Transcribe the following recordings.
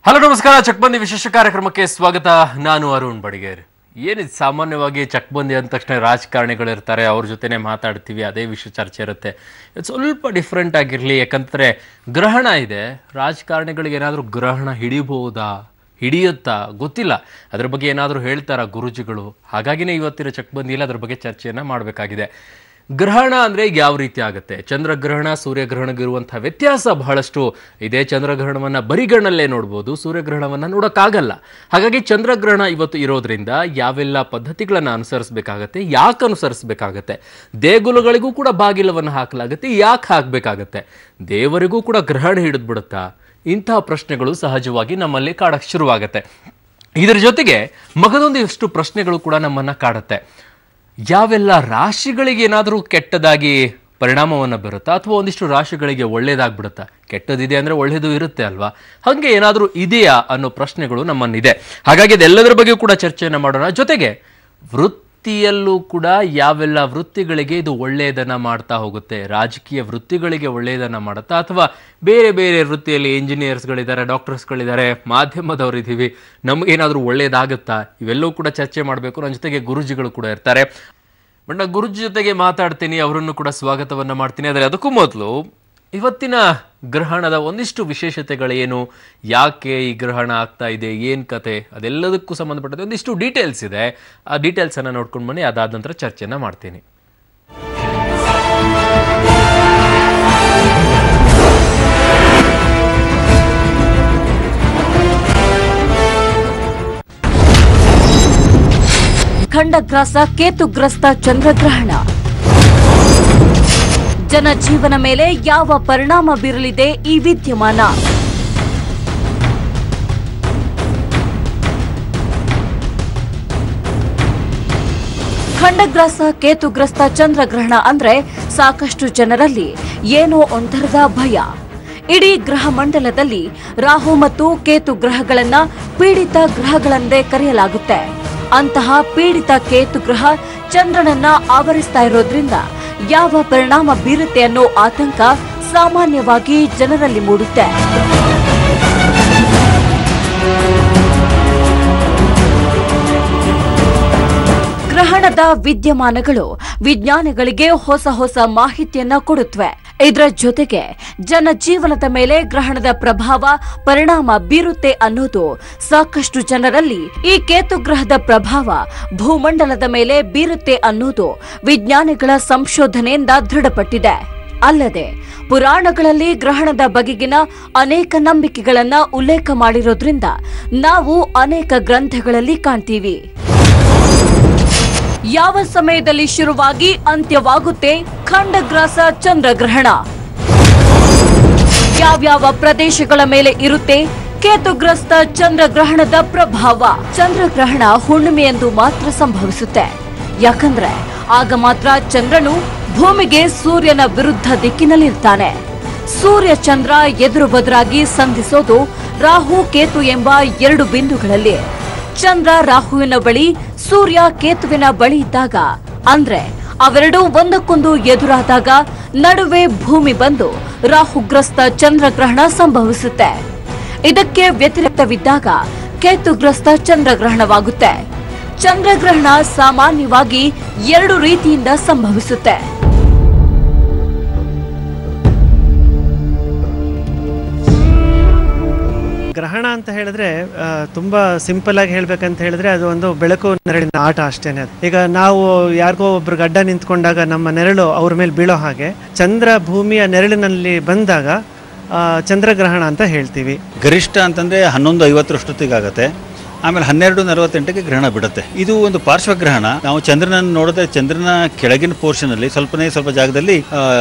Hello ನಮಸ್ಕಾರ ಚಕ್ಬಂದಿ ವಿಶೇಷ ಕಾರ್ಯಕ್ರಮಕ್ಕೆ ಸ್ವಾಗತ. ನಾನು ಅರುಣ್ ಬಡಿಗೇರ್. ಏನಿದೆ ಸಾಮಾನ್ಯವಾಗಿ ಚಕ್ಬಂದಿ ಅಂದ ತಕ್ಷಣ ರಾಜಕಾರಣಿಗಳು ಇರ್ತಾರೆ, ಅವ್ರ ಜೊತೆನೆ ಮಾತಾಡ್ತೀವಿ, ಅದೇ ವಿಷಯ ಚರ್ಚೆ ಇರುತ್ತೆ. ಸ್ವಲ್ಪ ಡಿಫ್ರೆಂಟ್ ಆಗಿರಲಿ, ಯಾಕಂದರೆ ಗ್ರಹಣ ಇದೆ. ರಾಜಕಾರಣಿಗಳಿಗೆ ಏನಾದರೂ ಗ್ರಹಣ ಹಿಡಿಯುತ್ತಾ ಗೊತ್ತಿಲ್ಲ. ಅದ್ರ ಬಗ್ಗೆ ಏನಾದರೂ ಹೇಳ್ತಾರಾ ಗುರೂಜಿಗಳು? ಹಾಗಾಗಿನೇ ಇವತ್ತಿನ ಚಕ್ಬಂದಿಯಲ್ಲಿ ಅದ್ರ ಬಗ್ಗೆ ಚರ್ಚೆಯನ್ನು ಮಾಡಬೇಕಾಗಿದೆ. ಗ್ರಹಣ ಅಂದರೆ ಯಾವ ರೀತಿ ಆಗುತ್ತೆ? ಚಂದ್ರಗ್ರಹಣ ಸೂರ್ಯಗ್ರಹಣಗಿರುವಂಥ ವ್ಯತ್ಯಾಸ ಬಹಳಷ್ಟು ಇದೆ. ಚಂದ್ರಗ್ರಹಣವನ್ನು ಬರಿಗಣ್ಣಲ್ಲೇ ನೋಡ್ಬೋದು, ಸೂರ್ಯಗ್ರಹಣವನ್ನು ನೋಡೋಕ್ಕಾಗಲ್ಲ. ಹಾಗಾಗಿ ಚಂದ್ರಗ್ರಹಣ ಇವತ್ತು ಇರೋದ್ರಿಂದ ಯಾವೆಲ್ಲ ಪದ್ಧತಿಗಳನ್ನು ಅನುಸರಿಸಬೇಕಾಗತ್ತೆ, ಯಾಕೆ ಅನುಸರಿಸಬೇಕಾಗತ್ತೆ, ದೇಗುಲಗಳಿಗೂ ಕೂಡ ಬಾಗಿಲವನ್ನು ಹಾಕಲಾಗುತ್ತೆ, ಯಾಕೆ ಹಾಕಬೇಕಾಗತ್ತೆ, ದೇವರಿಗೂ ಕೂಡ ಗ್ರಹಣ ಹಿಡಿದ್ಬಿಡುತ್ತಾ? ಇಂತಹ ಪ್ರಶ್ನೆಗಳು ಸಹಜವಾಗಿ ನಮ್ಮಲ್ಲಿ ಕಾಡಕ್ಕೆ ಶುರುವಾಗತ್ತೆ. ಇದರ ಜೊತೆಗೆ ಮಗದೊಂದಿಷ್ಟು ಪ್ರಶ್ನೆಗಳು ಕೂಡ ನಮ್ಮನ್ನು ಕಾಡುತ್ತೆ. ಯಾವೆಲ್ಲ ರಾಶಿಗಳಿಗೆ ಏನಾದರೂ ಕೆಟ್ಟದಾಗಿ ಪರಿಣಾಮವನ್ನು ಬರುತ್ತಾ, ಅಥವಾ ಒಂದಿಷ್ಟು ರಾಶಿಗಳಿಗೆ ಒಳ್ಳೇದಾಗ್ಬಿಡುತ್ತಾ? ಕೆಟ್ಟದಿದೆ ಅಂದರೆ ಒಳ್ಳೇದು ಇರುತ್ತೆ ಅಲ್ವಾ? ಹಾಗೆ ಏನಾದರೂ ಇದೆಯಾ ಅನ್ನೋ ಪ್ರಶ್ನೆಗಳು ನಮ್ಮನ್ನಿದೆ. ಹಾಗಾಗಿ ಅದೆಲ್ಲದರ ಬಗ್ಗೆ ಕೂಡ ಚರ್ಚೆಯನ್ನು ಮಾಡೋಣ. ಜೊತೆಗೆ ವೃತ್ತಿಯಲ್ಲೂ ಕೂಡ ಯಾವೆಲ್ಲ ವೃತ್ತಿಗಳಿಗೆ ಇದು ಒಳ್ಳೆಯದನ್ನು ಮಾಡ್ತಾ ಹೋಗುತ್ತೆ, ರಾಜಕೀಯ ವೃತ್ತಿಗಳಿಗೆ ಒಳ್ಳೆಯದನ್ನು ಮಾಡುತ್ತಾ, ಅಥವಾ ಬೇರೆ ಬೇರೆ ವೃತ್ತಿಯಲ್ಲಿ ಇಂಜಿನಿಯರ್ಸ್ಗಳಿದ್ದಾರೆ, ಡಾಕ್ಟರ್ಸ್ಗಳಿದ್ದಾರೆ, ಮಾಧ್ಯಮದವರಿದ್ದೀವಿ, ನಮಗೇನಾದರೂ ಒಳ್ಳೆಯದಾಗುತ್ತಾ? ಇವೆಲ್ಲವೂ ಕೂಡ ಚರ್ಚೆ ಮಾಡಬೇಕು. ನನ್ನ ಜೊತೆಗೆ ಗುರೂಜಿಗಳು ಕೂಡ ಇರ್ತಾರೆ. ಬಟ್ ನಾನು ಗುರೂಜಿ ಜೊತೆಗೆ ಮಾತಾಡ್ತೀನಿ, ಅವರನ್ನು ಕೂಡ ಸ್ವಾಗತವನ್ನು ಮಾಡ್ತೀನಿ. ಆದರೆ ಅದಕ್ಕೂ ಮೊದಲು ಇವತ್ತಿನ ಗ್ರಹಣದ ಒಂದಿಷ್ಟು ವಿಶೇಷತೆಗಳೇನು, ಯಾಕೆ ಈ ಗ್ರಹಣ ಆಗ್ತಾ ಇದೆ, ಏನು ಕತೆ, ಅದೆಲ್ಲದಕ್ಕೂ ಸಂಬಂಧಪಟ್ಟಂತೆ ಒಂದಿಷ್ಟು ಡೀಟೇಲ್ಸ್ ಇದೆ. ಆ ಡೀಟೇಲ್ಸನ್ನು ನೋಡ್ಕೊಂಡು ಬನ್ನಿ. ಅದಾದ ನಂತರ ಚರ್ಚೆಯನ್ನು ಮಾಡ್ತೀನಿ. ಖಂಡಗ್ರಾಸ ಕೇತುಗ್ರಸ್ತ ಚಂದ್ರಗ್ರಹಣ ಜನಜೀವನ ಮೇಲೆ ಯಾವ ಪರಿಣಾಮ ಬೀರಲಿದೆ ಈ ವಿದ್ಯಮಾನ? ಖಂಡಗ್ರಾಸ ಕೇತುಗ್ರಸ್ತ ಚಂದ್ರಗ್ರಹಣ ಅಂದ್ರೆ ಸಾಕಷ್ಟು ಜನರಲ್ಲಿ ಏನೋ ಒಂಥರದ ಭಯ. ಇಡೀ ಗ್ರಹ ಮಂಡಲದಲ್ಲಿ ರಾಹು ಮತ್ತು ಕೇತು ಗ್ರಹಗಳನ್ನ ಪೀಡಿತ ಗ್ರಹಗಳೆಂದೇ ಕರೆಯಲಾಗುತ್ತೆ. ಅಂತಹ ಪೀಡಿತ ಕೇತು ಗ್ರಹ ಚಂದ್ರನನ್ನ ಆವರಿಸ್ತಾ ಇರೋದ್ರಿಂದ ಯಾವ ಪರಿಣಾಮ ಬೀರುತ್ತೆ ಅನ್ನೋ ಆತಂಕ ಸಾಮಾನ್ಯವಾಗಿ ಜನರಲ್ಲಿ ಮೂಡುತ್ತೆ. ಗ್ರಹಣದ ವಿದ್ಯಮಾನಗಳು ವಿಜ್ಞಾನಿಗಳಿಗೆ ಹೊಸ ಹೊಸ ಮಾಹಿತಿಯನ್ನ ಕೊಡುತ್ತವೆ. ಇದರ ಜೊತೆಗೆ ಜನಜೀವನದ ಮೇಲೆ ಗ್ರಹಣದ ಪ್ರಭಾವ ಪರಿಣಾಮ ಬೀರುತ್ತೆ ಅನ್ನೋದು ಸಾಕಷ್ಟು ಜನರಲ್ಲಿ ಈ ಕೇತು ಗ್ರಹದ ಪ್ರಭಾವ ಭೂಮಂಡಲದ ಮೇಲೆ ಬೀರುತ್ತೆ ಅನ್ನೋದು ವಿಜ್ಞಾನಿಗಳ ಸಂಶೋಧನೆಯಿಂದ ದೃಢಪಟ್ಟಿದೆ. ಅಲ್ಲದೆ ಪುರಾಣಗಳಲ್ಲಿ ಗ್ರಹಣದ ಬಗೆಗಿನ ಅನೇಕ ನಂಬಿಕೆಗಳನ್ನ ಉಲ್ಲೇಖ ಮಾಡಿರೋದ್ರಿಂದ ನಾವು ಅನೇಕ ಗ್ರಂಥಗಳಲ್ಲಿ ಕಾಣ್ತೀವಿ. ಯಾವ ಸಮಯದಲ್ಲಿ ಶುರುವಾಗಿ ಅಂತ್ಯವಾಗುತ್ತೆ ಖಂಡಗ್ರಾಸ ಚಂದ್ರಗ್ರಹಣ? ಯಾವ್ಯಾವ ಪ್ರದೇಶಗಳ ಮೇಲೆ ಇರುತ್ತೆ ಕೇತುಗ್ರಸ್ತ ಚಂದ್ರಗ್ರಹಣದ ಪ್ರಭಾವ? ಚಂದ್ರಗ್ರಹಣ ಹುಣ್ಣಿಮೆಯಂದು ಮಾತ್ರ ಸಂಭವಿಸುತ್ತೆ. ಯಾಕಂದ್ರೆ ಆಗ ಮಾತ್ರ ಚಂದ್ರನು ಭೂಮಿಗೆ ಸೂರ್ಯನ ವಿರುದ್ಧ ದಿಕ್ಕಿನಲ್ಲಿರ್ತಾನೆ. ಸೂರ್ಯ ಚಂದ್ರ ಎದುರು ಬದುರಾಗಿ ಸಂಧಿಸೋದು ರಾಹು ಕೇತು ಎಂಬ ಎರಡು ಬಿಂದುಗಳಲ್ಲಿ. ಚಂದ್ರ ರಾಹುವಿನ ಬಳಿ, ಸೂರ್ಯ ಕೇತುವಿನ ಬಳಿ ಇದ್ದಾಗ, ಅಂದ್ರೆ ಅವೆರಡೂ ಒಂದಕ್ಕೊಂದು ಎದುರಾದಾಗ ನಡುವೆ ಭೂಮಿ ಬಂದು ರಾಹುಗ್ರಸ್ತ ಚಂದ್ರಗ್ರಹಣ ಸಂಭವಿಸುತ್ತೆ. ಇದಕ್ಕೆ ವ್ಯತಿರಿಕ್ತವಿದ್ದಾಗ ಕೇತುಗ್ರಸ್ತ ಚಂದ್ರಗ್ರಹಣವಾಗುತ್ತೆ. ಚಂದ್ರಗ್ರಹಣ ಸಾಮಾನ್ಯವಾಗಿ ಎರಡು ರೀತಿಯಿಂದ ಸಂಭವಿಸುತ್ತೆ. ಗ್ರಹಣ ಅಂತ ಹೇಳಿದ್ರೆ ತುಂಬಾ ಸಿಂಪಲ್ ಆಗಿ ಹೇಳ್ಬೇಕಂತ ಹೇಳಿದ್ರೆ ಅದು ಒಂದು ಬೆಳಕು ನೆರಳಿನ ಆಟ ಅಷ್ಟೇನೆ. ಈಗ ನಾವು ಯಾರಿಗೋ ಒಬ್ರು ಗಡ್ಡ ನಿಂತ್ಕೊಂಡಾಗ ನಮ್ಮ ನೆರಳು ಅವ್ರ ಮೇಲೆ ಬೀಳೋ ಹಾಗೆ ಚಂದ್ರ ಭೂಮಿಯ ನೆರಳಿನಲ್ಲಿ ಬಂದಾಗ ಚಂದ್ರಗ್ರಹಣ ಅಂತ ಹೇಳ್ತೀವಿ. ಗರಿಷ್ಠ ಅಂತಂದ್ರೆ 11:50 ಆಮೇಲೆ 12:48 ಗ್ರಹಣ ಬಿಡುತ್ತೆ. ಇದು ಒಂದು ಪಾರ್ಶ್ವಗ್ರಹಣ. ನಾವು ಚಂದ್ರನನ್ನು ನೋಡಿದ್ರೆ ಚಂದ್ರನ ಕೆಳಗಿನ ಪೋರ್ಷನ್ ಅಲ್ಲಿ ಸ್ವಲ್ಪ ಜಾಗದಲ್ಲಿ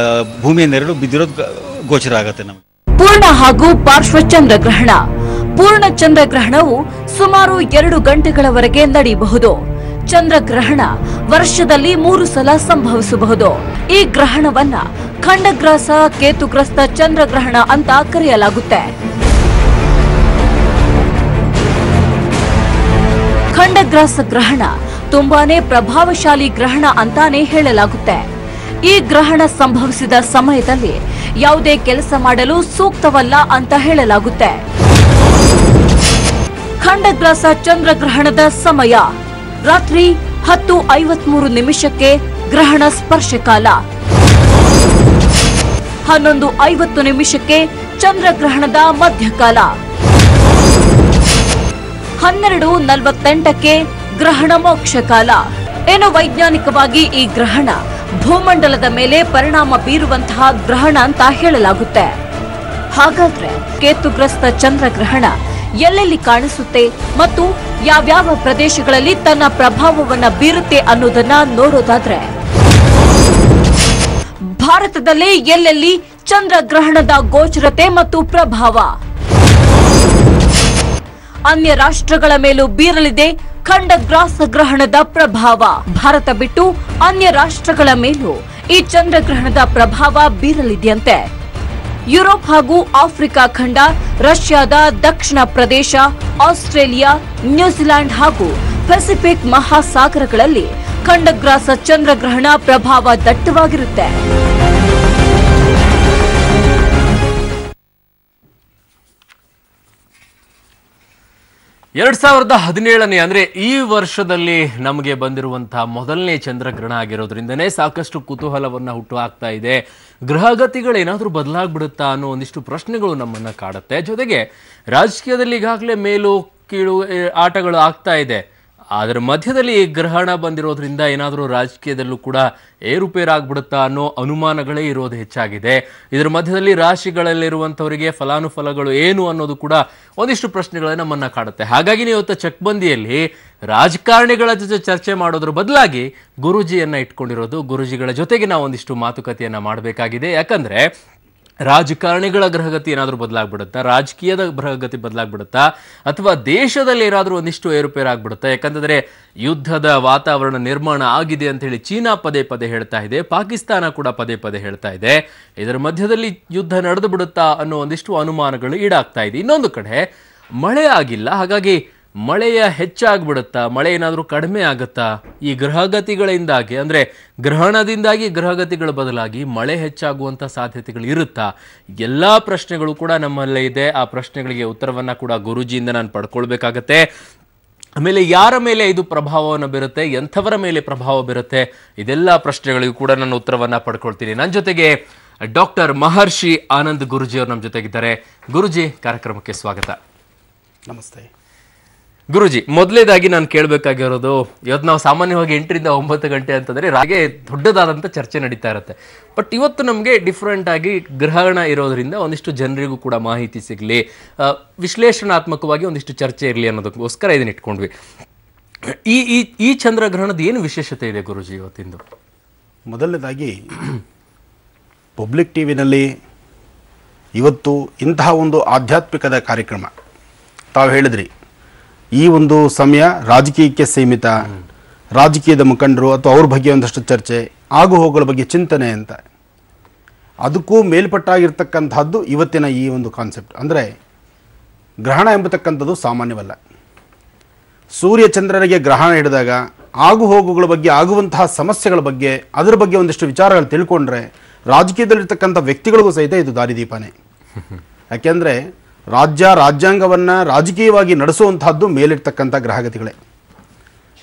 ಭೂಮಿಯ ನೆರಳು ಬಿದ್ದಿರೋದು ಗೋಚರ ಆಗುತ್ತೆ ನಮಗೆ. ಪೂರ್ಣ ಹಾಗೂ ಪಾರ್ಶ್ವ ಚಂದ್ರಗ್ರಹಣ. ಪೂರ್ಣ ಚಂದ್ರಗ್ರಹಣವು ಸುಮಾರು 2 ಗಂಟೆಗಳವರೆಗೆ ನಡೆಯಬಹುದು. ಚಂದ್ರಗ್ರಹಣ ವರ್ಷದಲ್ಲಿ 3 ಸಲ ಸಂಭವಿಸಬಹುದು. ಈ ಗ್ರಹಣವನ್ನ ಖಂಡಗ್ರಾಸ ಕೇತುಗ್ರಸ್ತ ಚಂದ್ರಗ್ರಹಣ ಅಂತ ಕರೆಯಲಾಗುತ್ತೆ. ಖಂಡಗ್ರಾಸ ಗ್ರಹಣ ತುಂಬಾನೇ ಪ್ರಭಾವಶಾಲಿ ಗ್ರಹಣ ಅಂತಾನೆ ಹೇಳಲಾಗುತ್ತೆ. ಈ ಗ್ರಹಣ ಸಂಭವಿಸಿದ ಸಮಯದಲ್ಲಿ ಯಾವುದೇ ಕೆಲಸ ಮಾಡಲು ಸೂಕ್ತವಲ್ಲ ಅಂತ ಹೇಳಲಾಗುತ್ತೆ. ಖಂಡಗ್ರಾಸ ಚಂದ್ರಗ್ರಹಣದ ಸಮಯ ರಾತ್ರಿ 10:53 ಗ್ರಹಣ ಸ್ಪರ್ಶಕಾಲ. 11:50 ಚಂದ್ರಗ್ರಹಣದ ಮಧ್ಯಕಾಲ. 12:48 ಗ್ರಹಣ ಮೋಕ್ಷಕಾಲ. ಏನು ವೈಜ್ಞಾನಿಕವಾಗಿ ಈ ಗ್ರಹಣ ಭೂಮಂಡಲದ ಮೇಲೆ ಪರಿಣಾಮ ಬೀರುವಂತಹ ಗ್ರಹಣ ಅಂತ ಹೇಳಲಾಗುತ್ತೆ. ಹಾಗಾದ್ರೆ ಕೇತುಗ್ರಸ್ತ ಚಂದ್ರಗ್ರಹಣ ಎಲ್ಲೆಲ್ಲಿ ಕಾಣಿಸುತ್ತೆ ಮತ್ತು ಯಾವ್ಯಾವ ಪ್ರದೇಶಗಳಲ್ಲಿ ತನ್ನ ಪ್ರಭಾವವನ್ನ ಬೀರುತ್ತೆ ಅನ್ನೋದನ್ನ ನೋಡೋದಾದ್ರೆ, ಭಾರತದಲ್ಲಿ ಎಲ್ಲೆಲ್ಲಿ ಚಂದ್ರಗ್ರಹಣದ ಗೋಚರತೆ ಮತ್ತು ಪ್ರಭಾವ, ಅನ್ಯ ರಾಷ್ಟ್ರಗಳ ಮೇಲೂ ಬೀರಲಿದೆ ಖಂಡಗ್ರಾಸ ಗ್ರಹಣದ ಪ್ರಭಾವ. ಭಾರತ ಬಿಟ್ಟು ಅನ್ಯ ರಾಷ್ಟ್ರಗಳ ಮೇಲೂ ಈ ಚಂದ್ರಗ್ರಹಣದ ಪ್ರಭಾವ ಬೀರಲಿದೆಯಂತೆ. ಯುರೋಪ್ ಹಾಗೂ ಆಫ್ರಿಕಾ ಖಂಡ, ರಷ್ಯಾದ ದಕ್ಷಿಣ ಪ್ರದೇಶ, ಆಸ್ಟ್ರೇಲಿಯಾ, ನ್ಯೂಜಿಲೆಂಡ್ ಹಾಗೂ ಪೆಸಿಫಿಕ್ ಮಹಾಸಾಗರಗಳಲ್ಲಿ ಖಂಡಗ್ರಾಸ ಚಂದ್ರಗ್ರಹಣ ಪ್ರಭಾವ ದಟ್ಟವಾಗಿರುತ್ತೆ. ಎರಡ್ 2017 ಅಂದ್ರೆ ಈ ವರ್ಷದಲ್ಲಿ ನಮಗೆ ಬಂದಿರುವಂತಹ ಮೊದಲನೇ ಚಂದ್ರಗ್ರಹಣ ಆಗಿರೋದ್ರಿಂದನೇ ಸಾಕಷ್ಟು ಕುತೂಹಲವನ್ನ ಹುಟ್ಟು ಹಾಕ್ತಾ ಇದೆ. ಗ್ರಹಗತಿಗಳು ಏನಾದ್ರೂ ಬದಲಾಗ್ಬಿಡುತ್ತಾ ಅನ್ನೋ ಒಂದಿಷ್ಟು ಪ್ರಶ್ನೆಗಳು ನಮ್ಮನ್ನ ಕಾಡುತ್ತೆ. ಜೊತೆಗೆ ರಾಜಕೀಯದಲ್ಲಿ ಈಗಾಗಲೇ ಮೇಲು ಕೀಳು ಆಟಗಳು ಆಗ್ತಾ ಇದೆ. ಅದರ ಮಧ್ಯದಲ್ಲಿ ಈ ಗ್ರಹಣ ಬಂದಿರೋದ್ರಿಂದ ಏನಾದರೂ ರಾಜಕೀಯದಲ್ಲೂ ಕೂಡ ಏರುಪೇರಾಗ್ಬಿಡುತ್ತಾ ಅನ್ನೋ ಅನುಮಾನಗಳೇ ಇರೋದು ಹೆಚ್ಚಾಗಿದೆ. ಇದರ ಮಧ್ಯದಲ್ಲಿ ರಾಶಿಗಳಲ್ಲಿರುವಂಥವರಿಗೆ ಫಲಾನುಫಲಗಳು ಏನು ಅನ್ನೋದು ಕೂಡ ಒಂದಿಷ್ಟು ಪ್ರಶ್ನೆಗಳೇ ನಮ್ಮನ್ನ ಕಾಡುತ್ತೆ. ಹಾಗಾಗಿ ಇವತ್ತು ಚಕ್ಬಂದಿಯಲ್ಲಿ ರಾಜಕಾರಣಿಗಳ ಜೊತೆ ಚರ್ಚೆ ಮಾಡೋದ್ರ ಬದಲಾಗಿ ಗುರೂಜಿಯನ್ನ ಇಟ್ಕೊಂಡಿರೋದು. ಗುರೂಜಿಗಳ ಜೊತೆಗೆ ನಾವು ಒಂದಿಷ್ಟು ಮಾತುಕತೆಯನ್ನ ಮಾಡಬೇಕಾಗಿದೆ. ಯಾಕಂದ್ರೆ ರಾಜಕಾರಣಿಗಳ ಗ್ರಹಗತಿ ಏನಾದರೂ ಬದಲಾಗ್ಬಿಡುತ್ತಾ, ರಾಜಕೀಯದ ಗ್ರಹಗತಿ ಬದಲಾಗ್ಬಿಡುತ್ತಾ, ಅಥವಾ ದೇಶದಲ್ಲಿ ಏನಾದರೂ ಒಂದಿಷ್ಟು ಏರುಪೇರಾಗ್ಬಿಡುತ್ತಾ? ಯಾಕಂತಂದ್ರೆ ಯುದ್ಧದ ವಾತಾವರಣ ನಿರ್ಮಾಣ ಆಗಿದೆ ಅಂತ ಹೇಳಿ ಚೀನಾ ಪದೇ ಪದೇ ಹೇಳ್ತಾ ಇದೆ, ಪಾಕಿಸ್ತಾನ ಕೂಡ ಪದೇ ಪದೇ ಹೇಳ್ತಾ ಇದೆ. ಇದರ ಮಧ್ಯದಲ್ಲಿ ಯುದ್ಧ ನಡೆದು ಬಿಡುತ್ತಾ ಅನ್ನೋ ಒಂದಿಷ್ಟು ಅನುಮಾನಗಳು ಈಡಾಗ್ತಾ ಇದೆ. ಇನ್ನೊಂದು ಕಡೆ ಮಳೆ ಆಗಿಲ್ಲ, ಹಾಗಾಗಿ ಮಳೆಯ ಹೆಚ್ಚಾಗ್ಬಿಡುತ್ತಾ, ಮಳೆ ಏನಾದರೂ ಕಡಿಮೆ ಆಗುತ್ತಾ? ಈ ಗ್ರಹಗತಿಗಳಿಂದಾಗಿ ಅಂದ್ರೆ ಗ್ರಹಣದಿಂದಾಗಿ ಗ್ರಹಗತಿಗಳ ಬದಲಾಗಿ ಮಳೆ ಹೆಚ್ಚಾಗುವಂತ ಸಾಧ್ಯತೆಗಳು ಇರುತ್ತಾ? ಎಲ್ಲಾ ಪ್ರಶ್ನೆಗಳು ಕೂಡ ನಮ್ಮಲ್ಲೇ ಇದೆ. ಆ ಪ್ರಶ್ನೆಗಳಿಗೆ ಉತ್ತರವನ್ನ ಕೂಡ ಗುರೂಜಿಯಿಂದ ನಾನು ಪಡ್ಕೊಳ್ಬೇಕಾಗತ್ತೆ. ಆಮೇಲೆ ಯಾರ ಮೇಲೆ ಇದು ಪ್ರಭಾವವನ್ನು ಬೀರುತ್ತೆ, ಎಂಥವರ ಮೇಲೆ ಪ್ರಭಾವ ಬೀರುತ್ತೆ, ಇದೆಲ್ಲ ಪ್ರಶ್ನೆಗಳಿಗೂ ಕೂಡ ನಾನು ಉತ್ತರವನ್ನ ಪಡ್ಕೊಳ್ತೀನಿ. ನನ್ನ ಜೊತೆಗೆ ಡಾಕ್ಟರ್ ಮಹರ್ಷಿ ಆನಂದ್ ಗುರೂಜಿ ಅವರು ನಮ್ಮ ಜೊತೆಗಿದ್ದಾರೆ. ಗುರೂಜಿ, ಕಾರ್ಯಕ್ರಮಕ್ಕೆ ಸ್ವಾಗತ. ನಮಸ್ತೆ ಗುರೂಜಿ. ಮೊದಲೇದಾಗಿ ನಾನು ಕೇಳಬೇಕಾಗಿರೋದು, ಇವತ್ತು ನಾವು ಸಾಮಾನ್ಯವಾಗಿ 8 ರಿಂದ 9 ಗಂಟೆ ಅಂತಂದ್ರೆ ಹಾಗೆ ದೊಡ್ಡದಾದಂಥ ಚರ್ಚೆ ನಡೀತಾ ಇರುತ್ತೆ. ಬಟ್ ಇವತ್ತು ನಮಗೆ ಡಿಫ್ರೆಂಟ್ ಆಗಿ ಗ್ರಹಣ ಇರೋದ್ರಿಂದ ಒಂದಿಷ್ಟು ಜನರಿಗೂ ಕೂಡ ಮಾಹಿತಿ ಸಿಗಲಿ, ವಿಶ್ಲೇಷಣಾತ್ಮಕವಾಗಿ ಒಂದಿಷ್ಟು ಚರ್ಚೆ ಇರಲಿ ಅನ್ನೋದಕ್ಕೋಸ್ಕರ ಇದನ್ನ ಇಟ್ಕೊಂಡ್ವಿ. ಈ ಚಂದ್ರಗ್ರಹಣದ ಏನು ವಿಶೇಷತೆ ಇದೆ ಗುರೂಜಿ ಇವತ್ತಿಂದು? ಮೊದಲನೇದಾಗಿ ಪಬ್ಲಿಕ್ ಟಿವಿನಲ್ಲಿ ಇವತ್ತು ಇಂತಹ ಒಂದು ಆಧ್ಯಾತ್ಮಿಕದ ಕಾರ್ಯಕ್ರಮ ತಾವು ಹೇಳಿದ್ರಿ. ಈ ಒಂದು ಸಮಯ ರಾಜಕೀಯಕ್ಕೆ ಸೀಮಿತ, ರಾಜಕೀಯದ ಮುಖಂಡರು ಅಥವಾ ಅವ್ರ ಬಗ್ಗೆ ಒಂದಷ್ಟು ಚರ್ಚೆ, ಆಗು ಹೋಗುಗಳ ಬಗ್ಗೆ ಚಿಂತನೆ ಅಂತ. ಅದಕ್ಕೂ ಮೇಲ್ಪಟ್ಟಾಗಿರ್ತಕ್ಕಂಥದ್ದು ಇವತ್ತಿನ ಈ ಒಂದು ಕಾನ್ಸೆಪ್ಟ್. ಅಂದರೆ ಗ್ರಹಣ ಎಂಬತಕ್ಕಂಥದ್ದು ಸಾಮಾನ್ಯವಲ್ಲ. ಸೂರ್ಯ ಚಂದ್ರರಿಗೆ ಗ್ರಹಣ ಹಿಡಿದಾಗ ಆಗು ಹೋಗುಗಳ ಬಗ್ಗೆ, ಆಗುವಂತಹ ಸಮಸ್ಯೆಗಳ ಬಗ್ಗೆ, ಅದರ ಬಗ್ಗೆ ಒಂದಿಷ್ಟು ವಿಚಾರಗಳು ತಿಳ್ಕೊಂಡ್ರೆ ರಾಜಕೀಯದಲ್ಲಿರ್ತಕ್ಕಂಥ ವ್ಯಕ್ತಿಗಳಿಗೂ ಸಹಿತ ಇದು ದಾರಿದೀಪನೇ. ಯಾಕೆಂದರೆ ರಾಜ್ಯಾಂಗವನ್ನು ರಾಜಕೀಯವಾಗಿ ನಡೆಸುವಂತಹದ್ದು ಮೇಲಿರ್ತಕ್ಕಂಥ ಗ್ರಹಗತಿಗಳೇ.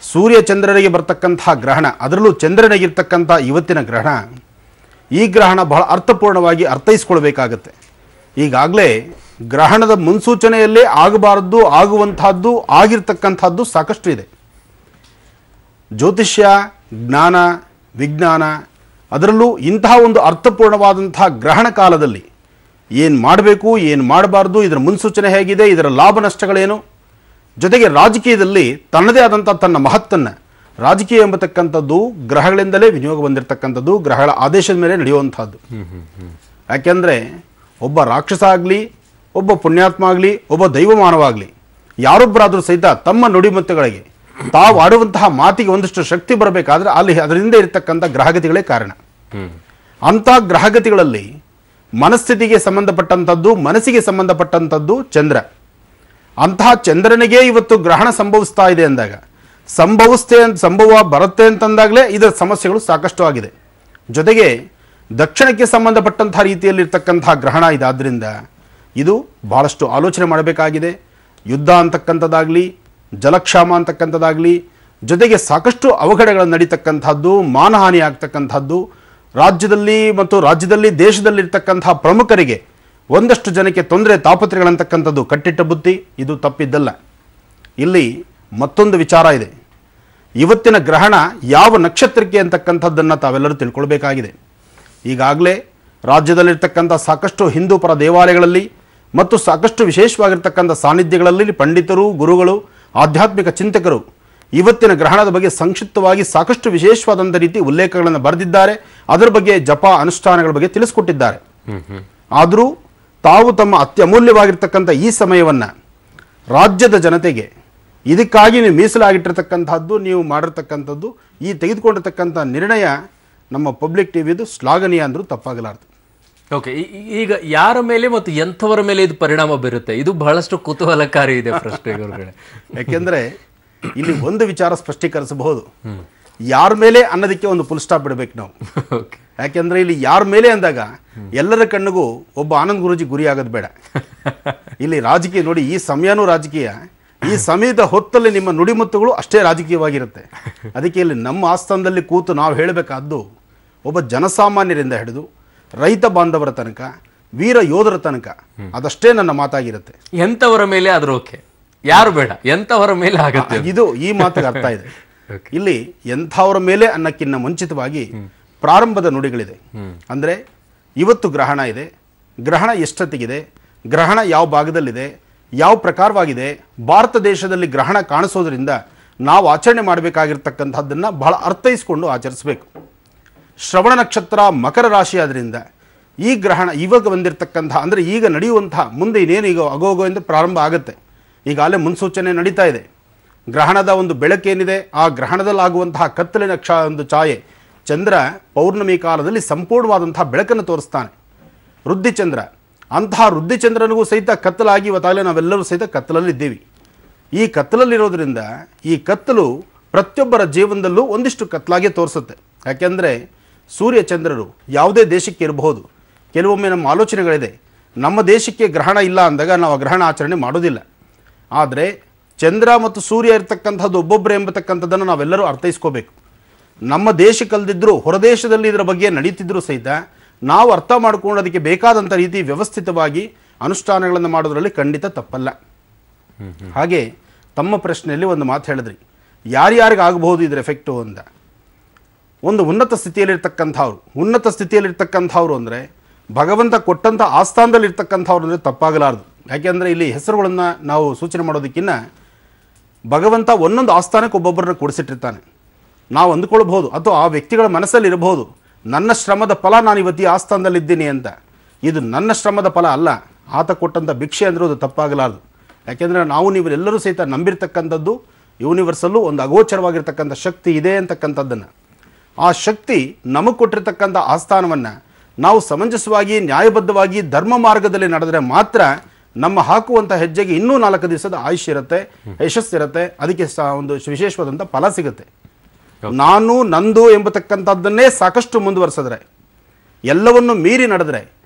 ಸೂರ್ಯ ಚಂದ್ರರಿಗೆ ಬರ್ತಕ್ಕಂತಹ ಗ್ರಹಣ, ಅದರಲ್ಲೂ ಚಂದ್ರನಿಗಿರ್ತಕ್ಕಂಥ ಇವತ್ತಿನ ಗ್ರಹಣ, ಈ ಗ್ರಹಣ ಬಹಳ ಅರ್ಥಪೂರ್ಣವಾಗಿ ಅರ್ಥೈಸ್ಕೊಳ್ಬೇಕಾಗತ್ತೆ. ಈಗಾಗಲೇ ಗ್ರಹಣದ ಮುನ್ಸೂಚನೆಯಲ್ಲೇ ಆಗಬಾರದ್ದು ಆಗುವಂತಹದ್ದು ಆಗಿರ್ತಕ್ಕಂಥದ್ದು ಸಾಕಷ್ಟು ಇದೆ. ಜ್ಯೋತಿಷ್ಯ, ಜ್ಞಾನ, ವಿಜ್ಞಾನ, ಅದರಲ್ಲೂ ಇಂತಹ ಒಂದು ಅರ್ಥಪೂರ್ಣವಾದಂತಹ ಗ್ರಹಣ ಕಾಲದಲ್ಲಿ ಏನು ಮಾಡಬೇಕು, ಏನು ಮಾಡಬಾರ್ದು, ಇದರ ಮುನ್ಸೂಚನೆ ಹೇಗಿದೆ, ಇದರ ಲಾಭ ನಷ್ಟಗಳೇನು, ಜೊತೆಗೆ ರಾಜಕೀಯದಲ್ಲಿ ತನ್ನದೇ ಆದಂಥ ತನ್ನ ಮಹತ್ತನ್ನು, ರಾಜಕೀಯ ಎಂಬತಕ್ಕಂಥದ್ದು ಗ್ರಹಗಳಿಂದಲೇ ವಿನಿಯೋಗ ಬಂದಿರತಕ್ಕಂಥದ್ದು, ಗ್ರಹಗಳ ಆದೇಶದ ಮೇಲೆ ನಡೆಯುವಂಥದ್ದು. ಯಾಕೆಂದರೆ ಒಬ್ಬ ರಾಕ್ಷಸ ಆಗಲಿ, ಒಬ್ಬ ಪುಣ್ಯಾತ್ಮ ಆಗಲಿ, ಒಬ್ಬ ದೈವಮಾನವಾಗಲಿ, ಯಾರೊಬ್ಬರಾದರೂ ಸಹಿತ ತಮ್ಮ ನುಡಿಮುತ್ತುಗಳಿಗೆ, ತಾವು ಆಡುವಂತಹ ಮಾತಿಗೆ ಒಂದಷ್ಟು ಶಕ್ತಿ ಬರಬೇಕಾದ್ರೆ ಅಲ್ಲಿ ಅದರಿಂದ ಇರತಕ್ಕಂಥ ಗ್ರಹಗತಿಗಳೇ ಕಾರಣ. ಅಂಥ ಗ್ರಹಗತಿಗಳಲ್ಲಿ ಮನಸ್ಥಿತಿಗೆ ಸಂಬಂಧಪಟ್ಟಂಥದ್ದು, ಮನಸ್ಸಿಗೆ ಸಂಬಂಧಪಟ್ಟಂಥದ್ದು ಚಂದ್ರ. ಅಂತಹ ಚಂದ್ರನಿಗೆ ಇವತ್ತು ಗ್ರಹಣ ಸಂಭವಿಸ್ತಾ ಇದೆ ಅಂದಾಗ, ಸಂಭವ ಬರುತ್ತೆ ಅಂತಂದಾಗಲೇ ಇದರ ಸಮಸ್ಯೆಗಳು ಸಾಕಷ್ಟು ಆಗಿದೆ. ಜೊತೆಗೆ ದಕ್ಷಿಣಕ್ಕೆ ಸಂಬಂಧಪಟ್ಟಂಥ ರೀತಿಯಲ್ಲಿರ್ತಕ್ಕಂತಹ ಗ್ರಹಣ ಇದಾದ್ದರಿಂದ ಇದು ಬಹಳಷ್ಟು ಆಲೋಚನೆ ಮಾಡಬೇಕಾಗಿದೆ. ಯುದ್ಧ ಅಂತಕ್ಕಂಥದ್ದಾಗಲಿ, ಜಲಕ್ಷಾಮ ಅಂತಕ್ಕಂಥದ್ದಾಗಲಿ, ಜೊತೆಗೆ ಸಾಕಷ್ಟು ಅವಘಡಗಳು ನಡೀತಕ್ಕಂಥದ್ದು, ಮಾನಹಾನಿ ಆಗ್ತಕ್ಕಂಥದ್ದು, ರಾಜ್ಯದಲ್ಲಿ ದೇಶದಲ್ಲಿರ್ತಕ್ಕಂಥ ಪ್ರಮುಖರಿಗೆ ಒಂದಷ್ಟು ಜನಕ್ಕೆ ತೊಂದರೆ ತಾಪತ್ರೆಗಳಂತಕ್ಕಂಥದ್ದು ಕಟ್ಟಿಟ್ಟ ಬುತ್ತಿ. ಇದು ತಪ್ಪಿದ್ದಲ್ಲ. ಇಲ್ಲಿ ಮತ್ತೊಂದು ವಿಚಾರ ಇದೆ. ಇವತ್ತಿನ ಗ್ರಹಣ ಯಾವ ನಕ್ಷತ್ರಕ್ಕೆ ಅಂತಕ್ಕಂಥದ್ದನ್ನು ತಾವೆಲ್ಲರೂ ತಿಳ್ಕೊಳ್ಬೇಕಾಗಿದೆ. ಈಗಾಗಲೇ ರಾಜ್ಯದಲ್ಲಿರ್ತಕ್ಕಂಥ ಸಾಕಷ್ಟು ಹಿಂದೂ ಪರ ದೇವಾಲಯಗಳಲ್ಲಿ ಮತ್ತು ಸಾಕಷ್ಟು ವಿಶೇಷವಾಗಿರ್ತಕ್ಕಂಥ ಸಾನ್ನಿಧ್ಯಗಳಲ್ಲಿ ಪಂಡಿತರು, ಗುರುಗಳು, ಆಧ್ಯಾತ್ಮಿಕ ಚಿಂತಕರು ಇವತ್ತಿನ ಗ್ರಹಣದ ಬಗ್ಗೆ ಸಂಕ್ಷಿಪ್ತವಾಗಿ ಸಾಕಷ್ಟು ವಿಶೇಷವಾದಂಥ ರೀತಿ ಉಲ್ಲೇಖಗಳನ್ನು ಬರೆದಿದ್ದಾರೆ. ಅದರ ಬಗ್ಗೆ ಜಪ ಅನುಷ್ಠಾನಗಳ ಬಗ್ಗೆ ತಿಳಿಸ್ಕೊಟ್ಟಿದ್ದಾರೆ. ಆದರೂ ತಾವು ತಮ್ಮ ಅತ್ಯಮೂಲ್ಯವಾಗಿರ್ತಕ್ಕಂಥ ಈ ಸಮಯವನ್ನು ರಾಜ್ಯದ ಜನತೆಗೆ ಇದಕ್ಕಾಗಿ ನೀವು ಮೀಸಲಾಗಿಟ್ಟಿರ್ತಕ್ಕಂಥದ್ದು, ನೀವು ಮಾಡಿರ್ತಕ್ಕಂಥದ್ದು, ಈ ತೆಗೆದುಕೊಂಡಿರ್ತಕ್ಕಂಥ ನಿರ್ಣಯ ನಮ್ಮ ಪಬ್ಲಿಕ್ ಟಿವಿದು ಶ್ಲಾಘನೀಯ ಅಂದರೂ ತಪ್ಪಾಗಲಾರದು. ಓಕೆ, ಈಗ ಯಾರ ಮೇಲೆ ಮತ್ತು ಎಂಥವರ ಮೇಲೆ ಇದು ಪರಿಣಾಮ ಬೀರುತ್ತೆ? ಇದು ಬಹಳಷ್ಟು ಕುತೂಹಲಕಾರಿ ಇದೆ ಪ್ರಶ್ನೆ ಗುರುಗಳೇ. ಯಾಕೆಂದ್ರೆ ಇಲ್ಲಿ ಒಂದು ವಿಚಾರ ಸ್ಪಷ್ಟೀಕರಿಸಬಹುದು. ಯಾರ ಮೇಲೆ ಅನ್ನೋದಕ್ಕೆ ಒಂದು ಫುಲ್ ಸ್ಟಾಪ್ ಬಿಡಬೇಕು ನಾವು. ಯಾಕೆಂದ್ರೆ ಇಲ್ಲಿ ಯಾರ ಮೇಲೆ ಅಂದಾಗ ಎಲ್ಲರ ಕಣ್ಣಿಗೂ ಒಬ್ಬ ಆನಂದ್ ಗುರೂಜಿ ಗುರಿ ಆಗೋದು ಬೇಡ. ಇಲ್ಲಿ ರಾಜಕೀಯ ನೋಡಿ, ಈ ಸಮಯನೂ ರಾಜಕೀಯ, ಈ ಸಮಯದ ಹೊತ್ತಲ್ಲಿ ನಿಮ್ಮ ನುಡಿಮುತ್ತುಗಳು ಅಷ್ಟೇ ರಾಜಕೀಯವಾಗಿರುತ್ತೆ. ಅದಕ್ಕೆ ಇಲ್ಲಿ ನಮ್ಮ ಆಸ್ಥಾನದಲ್ಲಿ ಕೂತು ನಾವು ಹೇಳಬೇಕಾದ್ದು ಒಬ್ಬ ಜನಸಾಮಾನ್ಯರಿಂದ ಹಿಡಿದು ರೈತ ಬಾಂಧವರ ತನಕ, ವೀರ ಯೋಧರ ತನಕ ಅದಷ್ಟೇ ನನ್ನ ಮಾತಾಗಿರುತ್ತೆ. ಎಂಥವರ ಮೇಲೆ ಆದ್ರೂ ಓಕೆ, ಯಾರು ಬೇಡ, ಎಂಥವರ ಮೇಲೆ ಆಗುತ್ತೆ. ಇದು ಈ ಮಾತಿಗೆ ಅರ್ಥ ಇದೆ. ಇಲ್ಲಿ ಎಂಥವರ ಮೇಲೆ ಅನ್ನಕ್ಕಿಂತ ಮುಂಚಿತವಾಗಿ ಪ್ರಾರಂಭದ ನುಡಿಗಳಿದೆ. ಅಂದ್ರೆ ಇವತ್ತು ಗ್ರಹಣ ಇದೆ, ಗ್ರಹಣ ಎಷ್ಟೊತ್ತಿಗಿದೆ, ಗ್ರಹಣ ಯಾವ ಭಾಗದಲ್ಲಿದೆ, ಯಾವ ಪ್ರಕಾರವಾಗಿದೆ, ಭಾರತ ದೇಶದಲ್ಲಿ ಗ್ರಹಣ ಕಾಣಿಸೋದ್ರಿಂದ ನಾವು ಆಚರಣೆ ಮಾಡಬೇಕಾಗಿರ್ತಕ್ಕಂಥದ್ದನ್ನು ಬಹಳ ಅರ್ಥೈಸಿಕೊಂಡು ಆಚರಿಸಬೇಕು. ಶ್ರವಣ ನಕ್ಷತ್ರ ಮಕರ ರಾಶಿ ಆದ್ರಿಂದ ಈ ಗ್ರಹಣ ಇವಾಗ ಬಂದಿರತಕ್ಕಂಥ, ಅಂದರೆ ಈಗ ನಡೆಯುವಂತಹ, ಮುಂದೆ ಇನ್ನೇನು ಈಗ ಅಗೋಗೋ ಎಂದು ಪ್ರಾರಂಭ ಆಗುತ್ತೆ. ಈಗಾಗಲೇ ಮುನ್ಸೂಚನೆ ನಡೀತಾ ಇದೆ. ಗ್ರಹಣದ ಒಂದು ಬೆಳಕೇನಿದೆ, ಆ ಗ್ರಹಣದಲ್ಲಾಗುವಂತಹ ಕತ್ತಲಿನ ಒಂದು ಛಾಯೆ, ಚಂದ್ರ ಪೌರ್ಣಮಿ ಕಾಲದಲ್ಲಿ ಸಂಪೂರ್ಣವಾದಂತಹ ಬೆಳಕನ್ನು ತೋರಿಸ್ತಾನೆ. ವೃದ್ಧಿಚಂದ್ರ, ಅಂತಹ ವೃದ್ಧಿಚಂದ್ರನಿಗೂ ಸಹಿತ ಕತ್ತಲಾಗಿ ಇವತ್ತಾಗಲೇ ನಾವೆಲ್ಲರೂ ಸಹಿತ ಕತ್ತಲಲ್ಲಿದ್ದೀವಿ. ಈ ಕತ್ತಲಲ್ಲಿರೋದ್ರಿಂದ ಈ ಕತ್ತಲು ಪ್ರತಿಯೊಬ್ಬರ ಜೀವನದಲ್ಲೂ ಒಂದಿಷ್ಟು ಕತ್ತಲಾಗಿ ತೋರಿಸುತ್ತೆ. ಯಾಕೆಂದರೆ ಸೂರ್ಯ ಚಂದ್ರರು ಯಾವುದೇ ದೇಶಕ್ಕೆ ಇರಬಹುದು. ಕೆಲವೊಮ್ಮೆ ನಮ್ಮ ಆಲೋಚನೆಗಳಿದೆ, ನಮ್ಮ ದೇಶಕ್ಕೆ ಗ್ರಹಣ ಇಲ್ಲ ಅಂದಾಗ ನಾವು ಗ್ರಹಣ ಆಚರಣೆ ಮಾಡೋದಿಲ್ಲ. ಆದರೆ ಚಂದ್ರ ಮತ್ತು ಸೂರ್ಯ ಇರತಕ್ಕಂಥದ್ದು ಒಬ್ಬೊಬ್ಬರೇ ಎಂಬತಕ್ಕಂಥದ್ದನ್ನು ನಾವೆಲ್ಲರೂ ಅರ್ಥೈಸ್ಕೋಬೇಕು. ನಮ್ಮ ದೇಶಕ್ಕಲ್ದಿದ್ದರೂ ಹೊರದೇಶದಲ್ಲಿ ಇದರ ಬಗ್ಗೆ ನಡೀತಿದ್ರೂ ಸಹಿತ ನಾವು ಅರ್ಥ ಮಾಡ್ಕೊಂಡು ಅದಕ್ಕೆ ಬೇಕಾದಂಥ ರೀತಿ ವ್ಯವಸ್ಥಿತವಾಗಿ ಅನುಷ್ಠಾನಗಳನ್ನು ಮಾಡೋದ್ರಲ್ಲಿ ಖಂಡಿತ ತಪ್ಪಲ್ಲ. ಹಾಗೆ ತಮ್ಮ ಪ್ರಶ್ನೆಯಲ್ಲಿ ಒಂದು ಮಾತು ಹೇಳಿದ್ರಿ, ಯಾರ್ಯಾರಿಗಾಗಬಹುದು ಇದರ ಎಫೆಕ್ಟು ಅಂತ. ಒಂದು ಉನ್ನತ ಸ್ಥಿತಿಯಲ್ಲಿರ್ತಕ್ಕಂಥವ್ರು ಅಂದರೆ ಭಗವಂತ ಕೊಟ್ಟಂಥ ಆಸ್ಥಾನದಲ್ಲಿರ್ತಕ್ಕಂಥವ್ರು ಅಂದರೆ ತಪ್ಪಾಗಲಾರದು. ಯಾಕೆಂದರೆ ಇಲ್ಲಿ ಹೆಸರುಗಳನ್ನು ನಾವು ಸೂಚನೆ ಮಾಡೋದಕ್ಕಿಂತ ಭಗವಂತ ಒಂದೊಂದು ಆಸ್ಥಾನಕ್ಕೆ ಒಬ್ಬೊಬ್ಬರನ್ನ ಕೂಡಿಸಿಟ್ಟಿರ್ತಾನೆ. ನಾವು ಅಂದುಕೊಳ್ಬಹುದು, ಅಥವಾ ಆ ವ್ಯಕ್ತಿಗಳ ಮನಸ್ಸಲ್ಲಿ ಇರಬಹುದು, ನನ್ನ ಶ್ರಮದ ಫಲ ನಾನು ಇವತ್ತು ಈ ಆಸ್ಥಾನದಲ್ಲಿದ್ದೀನಿ ಅಂತ. ಇದು ನನ್ನ ಶ್ರಮದ ಫಲ ಅಲ್ಲ, ಆತ ಕೊಟ್ಟಂಥ ಭಿಕ್ಷೆ ಅಂದರೂ ಅದು ತಪ್ಪಾಗಲಾರದು. ಯಾಕೆಂದರೆ ನೀವೆಲ್ಲರೂ ಸಹಿತ ನಂಬಿರ್ತಕ್ಕಂಥದ್ದು ಯೂನಿವರ್ಸಲ್ಲೂ ಒಂದು ಅಗೋಚರವಾಗಿರ್ತಕ್ಕಂಥ ಶಕ್ತಿ ಇದೆ ಅಂತಕ್ಕಂಥದ್ದನ್ನು, ಆ ಶಕ್ತಿ ನಮಗೆ ಕೊಟ್ಟಿರ್ತಕ್ಕಂಥ ಆಸ್ಥಾನವನ್ನು ನಾವು ಸಮಂಜಸವಾಗಿ, ನ್ಯಾಯಬದ್ಧವಾಗಿ, ಧರ್ಮ ಮಾರ್ಗದಲ್ಲಿ ನಡೆದರೆ ಮಾತ್ರ ನಮ್ಮ ಹಾಕುವಂಥ ಹೆಜ್ಜೆಗೆ ಇನ್ನೂ 4 ದಿವಸದ ಆಯುಷ್ ಇರುತ್ತೆ, ಯಶಸ್ಸಿರುತ್ತೆ, ಅದಕ್ಕೆ ಒಂದು ವಿಶೇಷವಾದಂಥ ಫಲ ಸಿಗುತ್ತೆ. ನಾನು ನಂದು ಎಂಬತಕ್ಕಂಥದ್ದನ್ನೇ ಸಾಕಷ್ಟು ಮುಂದುವರೆಸಿದ್ರೆ, ಎಲ್ಲವನ್ನು ಮೀರಿ ನಡೆದ್ರೆ,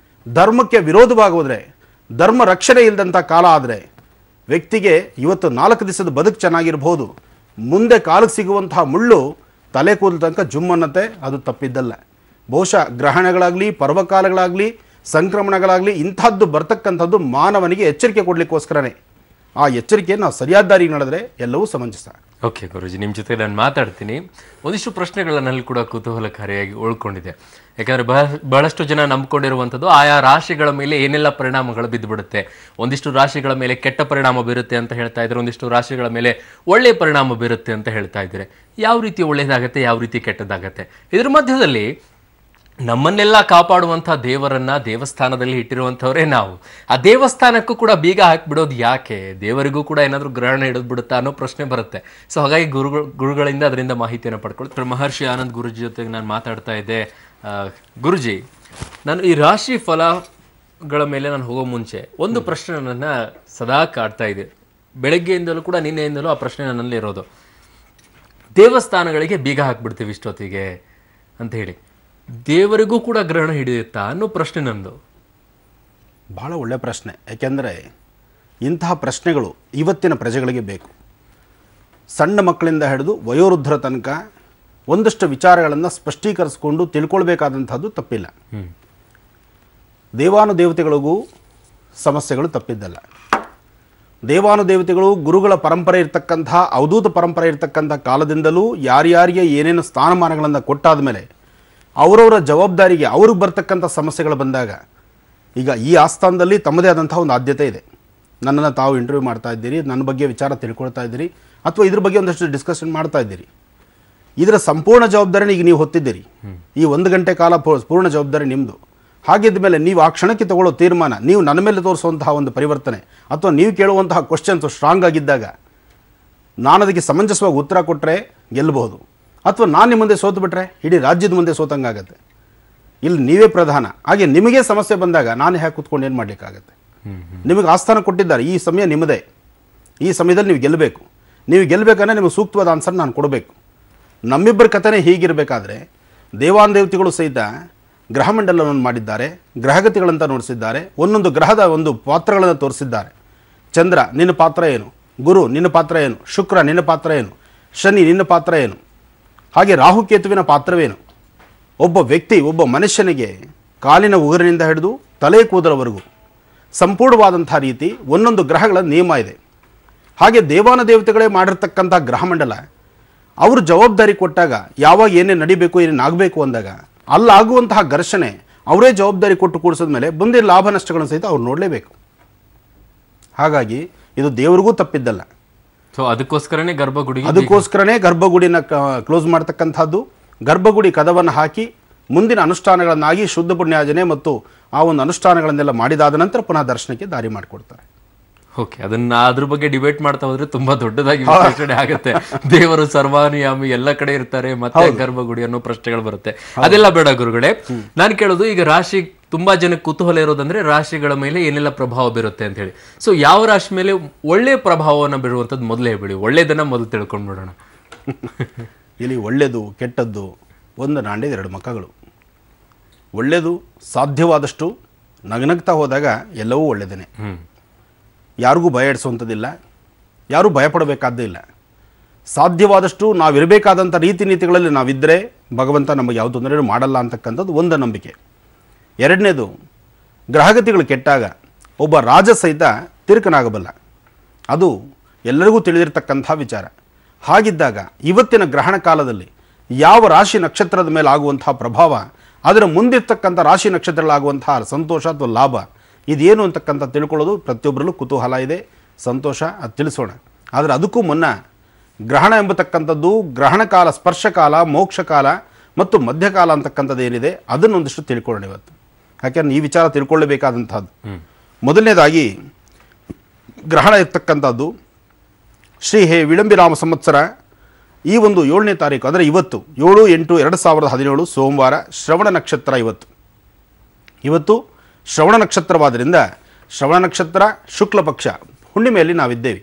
ಧರ್ಮಕ್ಕೆ ವಿರೋಧವಾಗೋದ್ರೆ, ಧರ್ಮ ರಕ್ಷಣೆ ಇಲ್ಲದಂಥ ಕಾಲ ಆದರೆ ವ್ಯಕ್ತಿಗೆ ಇವತ್ತು 4 ದಿವಸದ ಬದುಕು ಚೆನ್ನಾಗಿರ್ಬೋದು, ಮುಂದೆ ಕಾಲಕ್ಕೆ ಸಿಗುವಂತಹ ಮುಳ್ಳು ತಲೆ ಕೂದಲ ತನಕ ಜುಮ್ಮನ್ನತ್ತೆ. ಅದು ತಪ್ಪಿದ್ದಲ್ಲ. ಬಹುಶಃ ಗ್ರಹಣಗಳಾಗಲಿ, ಪರ್ವಕಾಲಗಳಾಗಲಿ, ಸಂಕ್ರಮಣಗಳಾಗಲಿ ಇಂಥದ್ದು ಬರ್ತಕ್ಕಂಥದ್ದು ಮಾನವನಿಗೆ ಎಚ್ಚರಿಕೆ ಕೊಡಲಿಕ್ಕೋಸ್ಕರನೇ. ಆ ಎಚ್ಚರಿಕೆಯನ್ನು ನಾವು ಸರಿಯಾದ ದಾರಿಗೆ ನಡೆದ್ರೆ ಎಲ್ಲವೂ ಸಮಂಜಸ. ಓಕೆ ಗುರುಜಿ, ನಿಮ್ಮ ಜೊತೆ ನಾನು ಮಾತಾಡ್ತೀನಿ. ಒಂದಿಷ್ಟು ಪ್ರಶ್ನೆಗಳನ್ನಲ್ಲಿ ಕೂಡ ಕುತೂಹಲಕಾರಿಯಾಗಿ ಉಳ್ಕೊಂಡಿದೆ. ಯಾಕಂದರೆ ಬಹಳಷ್ಟು ಜನ ನಂಬ್ಕೊಂಡಿರುವಂಥದ್ದು ಆಯಾ ರಾಶಿಗಳ ಮೇಲೆ ಏನೆಲ್ಲ ಪರಿಣಾಮಗಳು ಬಿದ್ದುಬಿಡುತ್ತೆ. ಒಂದಿಷ್ಟು ರಾಶಿಗಳ ಮೇಲೆ ಕೆಟ್ಟ ಪರಿಣಾಮ ಬೀರುತ್ತೆ ಅಂತ ಹೇಳ್ತಾ ಇದ್ದಾರೆ, ಒಂದಿಷ್ಟು ರಾಶಿಗಳ ಮೇಲೆ ಒಳ್ಳೆಯ ಪರಿಣಾಮ ಬೀರುತ್ತೆ ಅಂತ ಹೇಳ್ತಾ ಇದ್ದಾರೆ. ಯಾವ ರೀತಿ ಒಳ್ಳೆಯದಾಗತ್ತೆ, ಯಾವ ರೀತಿ ಕೆಟ್ಟದಾಗತ್ತೆ? ಇದ್ರ ಮಧ್ಯದಲ್ಲಿ ನಮ್ಮನ್ನೆಲ್ಲ ಕಾಪಾಡುವಂಥ ದೇವರನ್ನ ದೇವಸ್ಥಾನದಲ್ಲಿ ಇಟ್ಟಿರುವಂಥವರೇ ನಾವು. ಆ ದೇವಸ್ಥಾನಕ್ಕೂ ಕೂಡ ಬೀಗ ಹಾಕಿಬಿಡೋದು ಯಾಕೆ? ದೇವರಿಗೂ ಕೂಡ ಏನಾದರೂ ಗ್ರಹಣ ಹಿಡಿದು ಬಿಡುತ್ತಾ ಅನ್ನೋ ಪ್ರಶ್ನೆ ಬರುತ್ತೆ. ಸೊ ಹಾಗಾಗಿ ಗುರುಗಳಿಂದ ಅದರಿಂದ ಮಾಹಿತಿಯನ್ನು ಪಡ್ಕೊಳ್ತಾರೆ. ಮಹರ್ಷಿ ಆನಂದ್ ಗುರುಜಿ ಜೊತೆಗೆ ನಾನು ಮಾತಾಡ್ತಾ ಇದ್ದೆ. ಗುರುಜಿ, ನಾನು ಈ ರಾಶಿ ಫಲಗಳ ಮೇಲೆ ನಾನು ಹೋಗೋ ಮುಂಚೆ ಒಂದು ಪ್ರಶ್ನೆ ನನ್ನನ್ನು ಸದಾ ಕಾಡ್ತಾ ಇದೆ. ಬೆಳಗ್ಗೆಯಿಂದಲೂ ಕೂಡ ನಿನ್ನೆಯಿಂದಲೂ ಆ ಪ್ರಶ್ನೆ ನನ್ನಲ್ಲಿ ಇರೋದು, ದೇವಸ್ಥಾನಗಳಿಗೆ ಬೀಗ ಹಾಕ್ಬಿಡ್ತೀವಿ ಇಷ್ಟೊತ್ತಿಗೆ ಅಂತ ಹೇಳಿ, ದೇವರಿಗೂ ಕೂಡ ಗ್ರಹಣ ಹಿಡಿಯುತ್ತಾ ಅನ್ನೋ ಪ್ರಶ್ನೆ ನಂದು. ಬಹಳ ಒಳ್ಳೆಯ ಪ್ರಶ್ನೆ. ಯಾಕೆಂದರೆ ಇಂತಹ ಪ್ರಶ್ನೆಗಳು ಇವತ್ತಿನ ಪ್ರಜೆಗಳಿಗೆ ಬೇಕು. ಸಣ್ಣ ಮಕ್ಕಳಿಂದ ಹಿಡಿದು ವಯೋವೃದ್ಧರ ತನಕ ಒಂದಷ್ಟು ವಿಚಾರಗಳನ್ನು ಸ್ಪಷ್ಟೀಕರಿಸಿಕೊಂಡು ತಿಳ್ಕೊಳ್ಬೇಕಾದಂಥದ್ದು ತಪ್ಪಿಲ್ಲ. ದೇವಾನುದೇವತೆಗಳಿಗೂ ಸಮಸ್ಯೆಗಳು ತಪ್ಪಿದ್ದಲ್ಲ. ದೇವಾನುದೇವತೆಗಳು ಗುರುಗಳ ಪರಂಪರೆ ಇರ್ತಕ್ಕಂಥ ಅವಧೂತ ಪರಂಪರೆ ಇರ್ತಕ್ಕಂಥ ಕಾಲದಿಂದಲೂ ಯಾರ್ಯಾರಿಗೆ ಏನೇನು ಸ್ಥಾನಮಾನಗಳನ್ನು ಕೊಟ್ಟಾದ ಮೇಲೆ ಅವರವರ ಜವಾಬ್ದಾರಿಗೆ ಅವ್ರಿಗೆ ಬರ್ತಕ್ಕಂಥ ಸಮಸ್ಯೆಗಳು ಬಂದಾಗ, ಈಗ ಈ ಆಸ್ಥಾನದಲ್ಲಿ ತಮ್ಮದೇ ಆದಂಥ ಒಂದು ಆದ್ಯತೆ ಇದೆ. ನನ್ನನ್ನು ತಾವು ಇಂಟರ್ವ್ಯೂ ಮಾಡ್ತಾ ಇದ್ದೀರಿ, ನನ್ನ ಬಗ್ಗೆ ವಿಚಾರ ತಿಳ್ಕೊಳ್ತಾ ಇದ್ದೀರಿ, ಅಥವಾ ಇದ್ರ ಬಗ್ಗೆ ಒಂದಷ್ಟು ಡಿಸ್ಕಷನ್ ಮಾಡ್ತಾ ಇದ್ದೀರಿ. ಇದರ ಸಂಪೂರ್ಣ ಜವಾಬ್ದಾರಿನ ಈಗ ನೀವು ಹೊತ್ತಿದ್ದೀರಿ. ಈ 1 ಗಂಟೆ ಕಾಲ ಪೂರ್ಣ ಜವಾಬ್ದಾರಿ ನಿಮ್ಮದು. ಹಾಗಿದ್ದ ಮೇಲೆ ನೀವು ಆ ಕ್ಷಣಕ್ಕೆ ತಗೊಳ್ಳೋ ತೀರ್ಮಾನ, ನೀವು ನನ್ನ ಮೇಲೆ ತೋರಿಸುವಂತಹ ಒಂದು ಪರಿವರ್ತನೆ, ಅಥವಾ ನೀವು ಕೇಳುವಂತಹ ಕ್ವಶನ್ಸು ಸ್ಟ್ರಾಂಗ್ ಆಗಿದ್ದಾಗ ನಾನು ಅದಕ್ಕೆ ಸಮಂಜಸವಾಗಿ ಉತ್ತರ ಕೊಟ್ಟರೆ ಗೆಲ್ಲಬಹುದು, ಅಥವಾ ನಾನು ನಿಮ್ಮ ಮುಂದೆ ಸೋತು ಬಿಟ್ರೆ ಇಡೀ ರಾಜ್ಯದ ಮುಂದೆ ಸೋತಂಗಾಗತ್ತೆ. ಇಲ್ಲಿ ನೀವೇ ಪ್ರಧಾನ. ಹಾಗೆ ನಿಮಗೆ ಸಮಸ್ಯೆ ಬಂದಾಗ ನಾನು ಹೇಗೆ ಕೂತ್ಕೊಂಡು ಏನು ಮಾಡಲಿಕ್ಕಾಗತ್ತೆ? ನಿಮಗೆ ಆಸ್ಥಾನ ಕೊಟ್ಟಿದ್ದಾರೆ, ಈ ಸಮಯ ನಿಮ್ಮದೇ. ಈ ಸಮಯದಲ್ಲಿ ನೀವು ಗೆಲ್ಲಬೇಕು. ನೀವು ಗೆಲ್ಲಬೇಕಂದ್ರೆ ನಿಮಗೆ ಸೂಕ್ತವಾದ ಆನ್ಸರ್ ನಾನು ಕೊಡಬೇಕು. ನಮ್ಮಿಬ್ಬರ ಕಥೆನೇ ಹೀಗಿರಬೇಕಾದ್ರೆ ದೇವಾನುದೇವತೆಗಳು ಸಹಿತ ಗ್ರಹಮಂಡಲವನ್ನು ಮಾಡಿದ್ದಾರೆ, ಗ್ರಹಗತಿಗಳಂತ ನೋಡಿಸಿದ್ದಾರೆ, ಒಂದೊಂದು ಗ್ರಹದ ಒಂದು ಪಾತ್ರಗಳನ್ನು ತೋರಿಸಿದ್ದಾರೆ. ಚಂದ್ರ ನಿನ್ನ ಪಾತ್ರ ಏನು, ಗುರು ನಿನ್ನ ಪಾತ್ರ ಏನು, ಶುಕ್ರ ನಿನ್ನ ಪಾತ್ರ ಏನು, ಶನಿ ನಿನ್ನ ಪಾತ್ರ ಏನು, ಹಾಗೆ ರಾಹುಕೇತುವಿನ ಪಾತ್ರವೇನು. ಒಬ್ಬ ವ್ಯಕ್ತಿ, ಒಬ್ಬ ಮನುಷ್ಯನಿಗೆ ಕಾಲಿನ ಉಗುರಿನಿಂದ ಹಿಡಿದು ತಲೆ ಕೂದಲವರೆಗೂ ಸಂಪೂರ್ಣವಾದಂಥ ರೀತಿ ಒಂದೊಂದು ಗ್ರಹಗಳ ನಿಯಮ ಇದೆ. ಹಾಗೆ ದೇವಾನುದೇವತೆಗಳೇ ಮಾಡಿರ್ತಕ್ಕಂಥ ಗ್ರಹಮಂಡಲ ಅವರು ಜವಾಬ್ದಾರಿ ಕೊಟ್ಟಾಗ ಯಾವಾಗ ಏನೇ ನಡಿಬೇಕು, ಏನೇನಾಗಬೇಕು ಅಂದಾಗ ಅಲ್ಲಾಗುವಂತಹ ಘರ್ಷಣೆ ಅವರೇ ಜವಾಬ್ದಾರಿ ಕೊಟ್ಟು ಕೂಡಿಸಿದ ಮೇಲೆ ಮುಂದೆ ಲಾಭ ನಷ್ಟಗಳನ್ನು ಸಹಿತ ಅವ್ರು ನೋಡಲೇಬೇಕು. ಹಾಗಾಗಿ ಇದು ದೇವರಿಗೂ ತಪ್ಪಿದ್ದಲ್ಲ. ಸೊ ಅದಕ್ಕೋಸ್ಕರನೇ ಗರ್ಭಗುಡಿನ ಕ್ಲೋಸ್ ಮಾಡ್ತಕ್ಕಂಥದ್ದು. ಗರ್ಭಗುಡಿ ಕದವನ್ನು ಹಾಕಿ ಮುಂದಿನ ಅನುಷ್ಠಾನಗಳನ್ನಾಗಿ ಶುದ್ಧ ಪುಣ್ಯಾರ್ಜನೆ ಮತ್ತು ಆ ಒಂದು ಅನುಷ್ಠಾನಗಳನ್ನೆಲ್ಲ ಮಾಡಿದಾದ ನಂತರ ಪುನಃ ದರ್ಶನಕ್ಕೆ ದಾರಿ ಮಾಡಿಕೊಡ್ತಾರೆ. ಓಕೆ, ಅದನ್ನ ಅದ್ರ ಬಗ್ಗೆ ಡಿಬೇಟ್ ಮಾಡ್ತಾ ಹೋದ್ರೆ ತುಂಬಾ ದೊಡ್ಡದಾಗಿ ವಿಶ್ಲೇಷಣೆ ಆಗುತ್ತೆ. ದೇವರು ಸರ್ವಾನುಯಾಮಿ, ಎಲ್ಲ ಕಡೆ ಇರ್ತಾರೆ, ಮತ್ತೆ ಗರ್ಭಗುಡಿ ಅನ್ನೋ ಪ್ರಶ್ನೆಗಳು ಬರುತ್ತೆ. ಅದೆಲ್ಲ ಬೇಡ ಗುರುಗಳೇ. ನಾನು ಕೇಳೋದು, ಈಗ ರಾಶಿ ತುಂಬಾ ಜನಕ್ಕೆ ಕುತೂಹಲ ಇರೋದಂದ್ರೆ ರಾಶಿಗಳ ಮೇಲೆ ಏನೆಲ್ಲ ಪ್ರಭಾವ ಬೀರುತ್ತೆ ಅಂತ ಹೇಳಿ. ಸೊ ಯಾವ ರಾಶಿ ಮೇಲೆ ಒಳ್ಳೆ ಪ್ರಭಾವವನ್ನು ಬೀರುವಂಥದ್ದು ಮೊದಲೇ ಹೇಳಿ, ಒಳ್ಳೇದನ್ನ ಮೊದಲು ತಿಳ್ಕೊಂಡು ಬಿಡೋಣ. ಇಲ್ಲಿ ಒಳ್ಳೆಯದು ಕೆಟ್ಟದ್ದು ಒಂದು ನಾಣ್ಯದ 2 ಮುಖಗಳು. ಒಳ್ಳೆಯದು ಸಾಧ್ಯವಾದಷ್ಟು ನಗನಗ್ತಾ ಹೋದಾಗ ಎಲ್ಲವೂ ಒಳ್ಳೆಯದೇನೆ. ಯಾರಿಗೂ ಭಯ ಇಡಿಸುವಂಥದ್ದಿಲ್ಲ, ಯಾರೂ ಭಯಪಡಬೇಕಾದ್ದೇ ಇಲ್ಲ. ಸಾಧ್ಯವಾದಷ್ಟು ನಾವಿರಬೇಕಾದಂಥ ರೀತಿ ನೀತಿಗಳಲ್ಲಿ ನಾವಿದ್ದರೆ ಭಗವಂತ ನಮಗೆ ಯಾವ ತೊಂದರೆ ಮಾಡಲ್ಲ ಅಂತಕ್ಕಂಥದ್ದು ಒಂದು ನಂಬಿಕೆ. ಎರಡನೇದು, ಗ್ರಹಗತಿಗಳು ಕೆಟ್ಟಾಗ ಒಬ್ಬ ರಾಜ ಸಹಿತ ತಿರುಕನಾಗಬಲ್ಲ, ಅದು ಎಲ್ಲರಿಗೂ ತಿಳಿದಿರ್ತಕ್ಕಂಥ ವಿಚಾರ. ಹಾಗಿದ್ದಾಗ ಇವತ್ತಿನ ಗ್ರಹಣ ಕಾಲದಲ್ಲಿ ಯಾವ ರಾಶಿ ನಕ್ಷತ್ರದ ಮೇಲೆ ಆಗುವಂತಹ ಪ್ರಭಾವ, ಅದರ ಮುಂದಿರ್ತಕ್ಕಂಥ ರಾಶಿ ನಕ್ಷತ್ರಗಳಾಗುವಂತಹ ಸಂತೋಷ ಅಥವಾ ಲಾಭ ಇದೇನು ಅಂತಕ್ಕಂಥ ತಿಳ್ಕೊಳ್ಳೋದು ಪ್ರತಿಯೊಬ್ಬರಲ್ಲೂ ಕುತೂಹಲ ಇದೆ, ಸಂತೋಷ, ಅದು ತಿಳಿಸೋಣ. ಆದರೆ ಅದಕ್ಕೂ ಮುನ್ನ ಗ್ರಹಣ ಎಂಬತಕ್ಕಂಥದ್ದು ಗ್ರಹಣ ಕಾಲ, ಸ್ಪರ್ಶಕಾಲ, ಮೋಕ್ಷಕಾಲ ಮತ್ತು ಮಧ್ಯಕಾಲ ಅಂತಕ್ಕಂಥದ್ದು ಏನಿದೆ ಅದನ್ನೊಂದಿಷ್ಟು ತಿಳ್ಕೊಳ್ಳೋಣ ಇವತ್ತು. ಯಾಕೆಂದ್ರೆ ಈ ವಿಚಾರ ತಿಳ್ಕೊಳ್ಳಬೇಕಾದಂಥದ್ದು. ಮೊದಲನೇದಾಗಿ ಗ್ರಹಣ ಇರ್ತಕ್ಕಂಥದ್ದು ಶ್ರೀ ವಿಳಂಬಿರಾಮ ಸಂವತ್ಸರ ಈ ಒಂದು 7ನೇ ತಾರೀಕು, ಅಂದರೆ ಇವತ್ತು 7/8/2017 ಸೋಮವಾರ, ಶ್ರವಣ ನಕ್ಷತ್ರ. ಇವತ್ತು ಶ್ರವಣ ನಕ್ಷತ್ರವಾದ್ದರಿಂದ ಶ್ರವಣ ನಕ್ಷತ್ರ ಶುಕ್ಲ ಪಕ್ಷ ಹುಣ್ಣಿಮೆಯಲ್ಲಿ ನಾವಿದ್ದೇವೆ.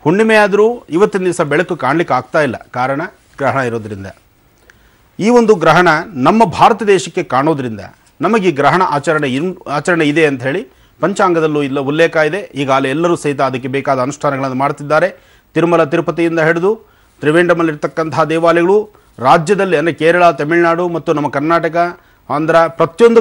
ಹುಣ್ಣಿಮೆ ಆದರೂ ಇವತ್ತಿನ ದಿವಸ ಬೆಳಕು ಕಾಣಲಿಕ್ಕೆ ಆಗ್ತಾ ಇಲ್ಲ, ಕಾರಣ ಗ್ರಹಣ ಇರೋದ್ರಿಂದ. ಈ ಒಂದು ಗ್ರಹಣ ನಮ್ಮ ಭಾರತ ದೇಶಕ್ಕೆ ಕಾಣೋದ್ರಿಂದ ನಮಗೆ ಈ ಗ್ರಹಣ ಆಚರಣೆ ಇದೆ ಅಂತ ಹೇಳಿ ಪಂಚಾಂಗದಲ್ಲೂ ಇಲ್ಲ ಉಲ್ಲೇಖ ಇದೆ. ಈಗಾಗಲೇ ಎಲ್ಲರೂ ಸಹಿತ ಅದಕ್ಕೆ ಬೇಕಾದ ಅನುಷ್ಠಾನಗಳನ್ನು ಮಾಡ್ತಿದ್ದಾರೆ. ತಿರುಮಲ ತಿರುಪತಿಯಿಂದ ಹಿಡಿದು ತ್ರಿವೇಂದ್ರಮಲ್ಲಿರ್ತಕ್ಕಂತಹ ದೇವಾಲಯಗಳು ರಾಜ್ಯದಲ್ಲಿ, ಅಂದರೆ ಕೇರಳ, ತಮಿಳುನಾಡು ಮತ್ತು ನಮ್ಮ ಕರ್ನಾಟಕ, ಆಂಧ್ರ ಪ್ರತಿಯೊಂದು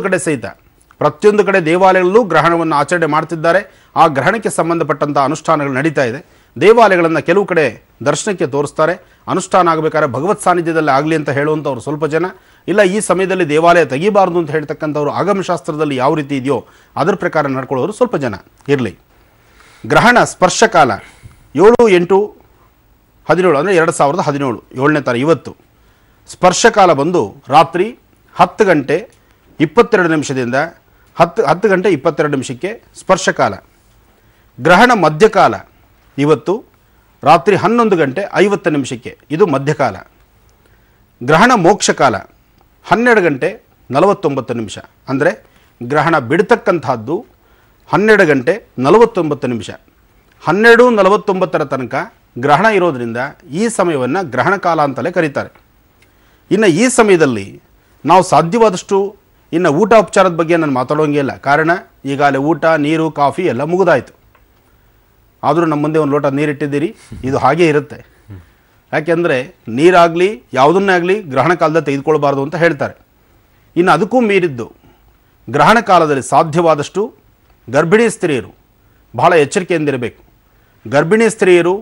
ಕಡೆ ದೇವಾಲಯಗಳಲ್ಲೂ ಗ್ರಹಣವನ್ನು ಆಚರಣೆ ಮಾಡ್ತಿದ್ದಾರೆ. ಆ ಗ್ರಹಣಕ್ಕೆ ಸಂಬಂಧಪಟ್ಟಂಥ ಅನುಷ್ಠಾನಗಳು ನಡೀತಾ ಇದೆ. ದೇವಾಲಯಗಳನ್ನು ಕೆಲವು ಕಡೆ ದರ್ಶನಕ್ಕೆ ತೋರಿಸ್ತಾರೆ. ಅನುಷ್ಠಾನ ಆಗಬೇಕಾದ್ರೆ ಭಗವತ್ ಸಾನ್ನಿಧ್ಯದಲ್ಲಿ ಆಗಲಿ ಅಂತ ಹೇಳುವಂಥವ್ರು ಸ್ವಲ್ಪ ಜನ, ಇಲ್ಲ ಈ ಸಮಯದಲ್ಲಿ ದೇವಾಲಯ ತೆಗಿಬಾರ್ದು ಅಂತ ಹೇಳ್ತಕ್ಕಂಥವ್ರು ಆಗಮಶಾಸ್ತ್ರದಲ್ಲಿ ಯಾವ ರೀತಿ ಇದೆಯೋ ಅದರ ಪ್ರಕಾರ ನಡ್ಕೊಳ್ಳೋರು ಸ್ವಲ್ಪ ಜನ ಇರಲಿ. ಗ್ರಹಣ ಸ್ಪರ್ಶಕಾಲ 7/8/17 ಅಂದರೆ 2017 7ನೇ ತಾರೀಕು ಇವತ್ತು. ಸ್ಪರ್ಶಕಾಲ ಬಂದು ರಾತ್ರಿ 10:22 10:22 ಸ್ಪರ್ಶಕಾಲ. ಗ್ರಹಣ ಮಧ್ಯಕಾಲ ಇವತ್ತು ರಾತ್ರಿ 11:50 ಇದು ಮಧ್ಯಕಾಲ. ಗ್ರಹಣ ಮೋಕ್ಷಕಾಲ 12:49 ಅಂದರೆ ಗ್ರಹಣ ಬಿಡ್ತಕ್ಕಂಥದ್ದು 12:49. 12:49 ತನಕ ಗ್ರಹಣ ಇರೋದ್ರಿಂದ ಈ ಸಮಯವನ್ನು ಗ್ರಹಣ ಕಾಲ ಅಂತಲೇ ಕರೀತಾರೆ. ಇನ್ನು ಈ ಸಮಯದಲ್ಲಿ ನಾವು ಸಾಧ್ಯವಾದಷ್ಟು ಇನ್ನು ಊಟ ಉಪಚಾರದ ಬಗ್ಗೆ ನಾನು ಮಾತಾಡೋಂಗೇ ಇಲ್ಲ, ಕಾರಣ ಈಗಾಗಲೇ ಊಟ, ನೀರು, ಕಾಫಿ ಎಲ್ಲ ಮುಗಿದಾಯಿತು. ಆದರೂ ನಮ್ಮ ಮುಂದೆ ಒಂದು ಲೋಟ ನೀರಿಟ್ಟಿದ್ದೀರಿ, ಇದು ಹಾಗೇ ಇರುತ್ತೆ. ಯಾಕೆಂದರೆ ನೀರಾಗಲಿ ಯಾವುದನ್ನೇ ಆಗಲಿ ಗ್ರಹಣ ಕಾಲದಲ್ಲಿ ತೆಗೆದುಕೊಳ್ಬಾರ್ದು ಅಂತ ಹೇಳ್ತಾರೆ. ಇನ್ನು ಅದಕ್ಕೂ ಮೀರಿದ್ದು ಗ್ರಹಣ ಕಾಲದಲ್ಲಿ ಸಾಧ್ಯವಾದಷ್ಟು ಗರ್ಭಿಣಿ ಸ್ತ್ರೀಯರು ಬಹಳ ಎಚ್ಚರಿಕೆಯಿಂದಿರಬೇಕು. ಗರ್ಭಿಣಿ ಸ್ತ್ರೀಯರು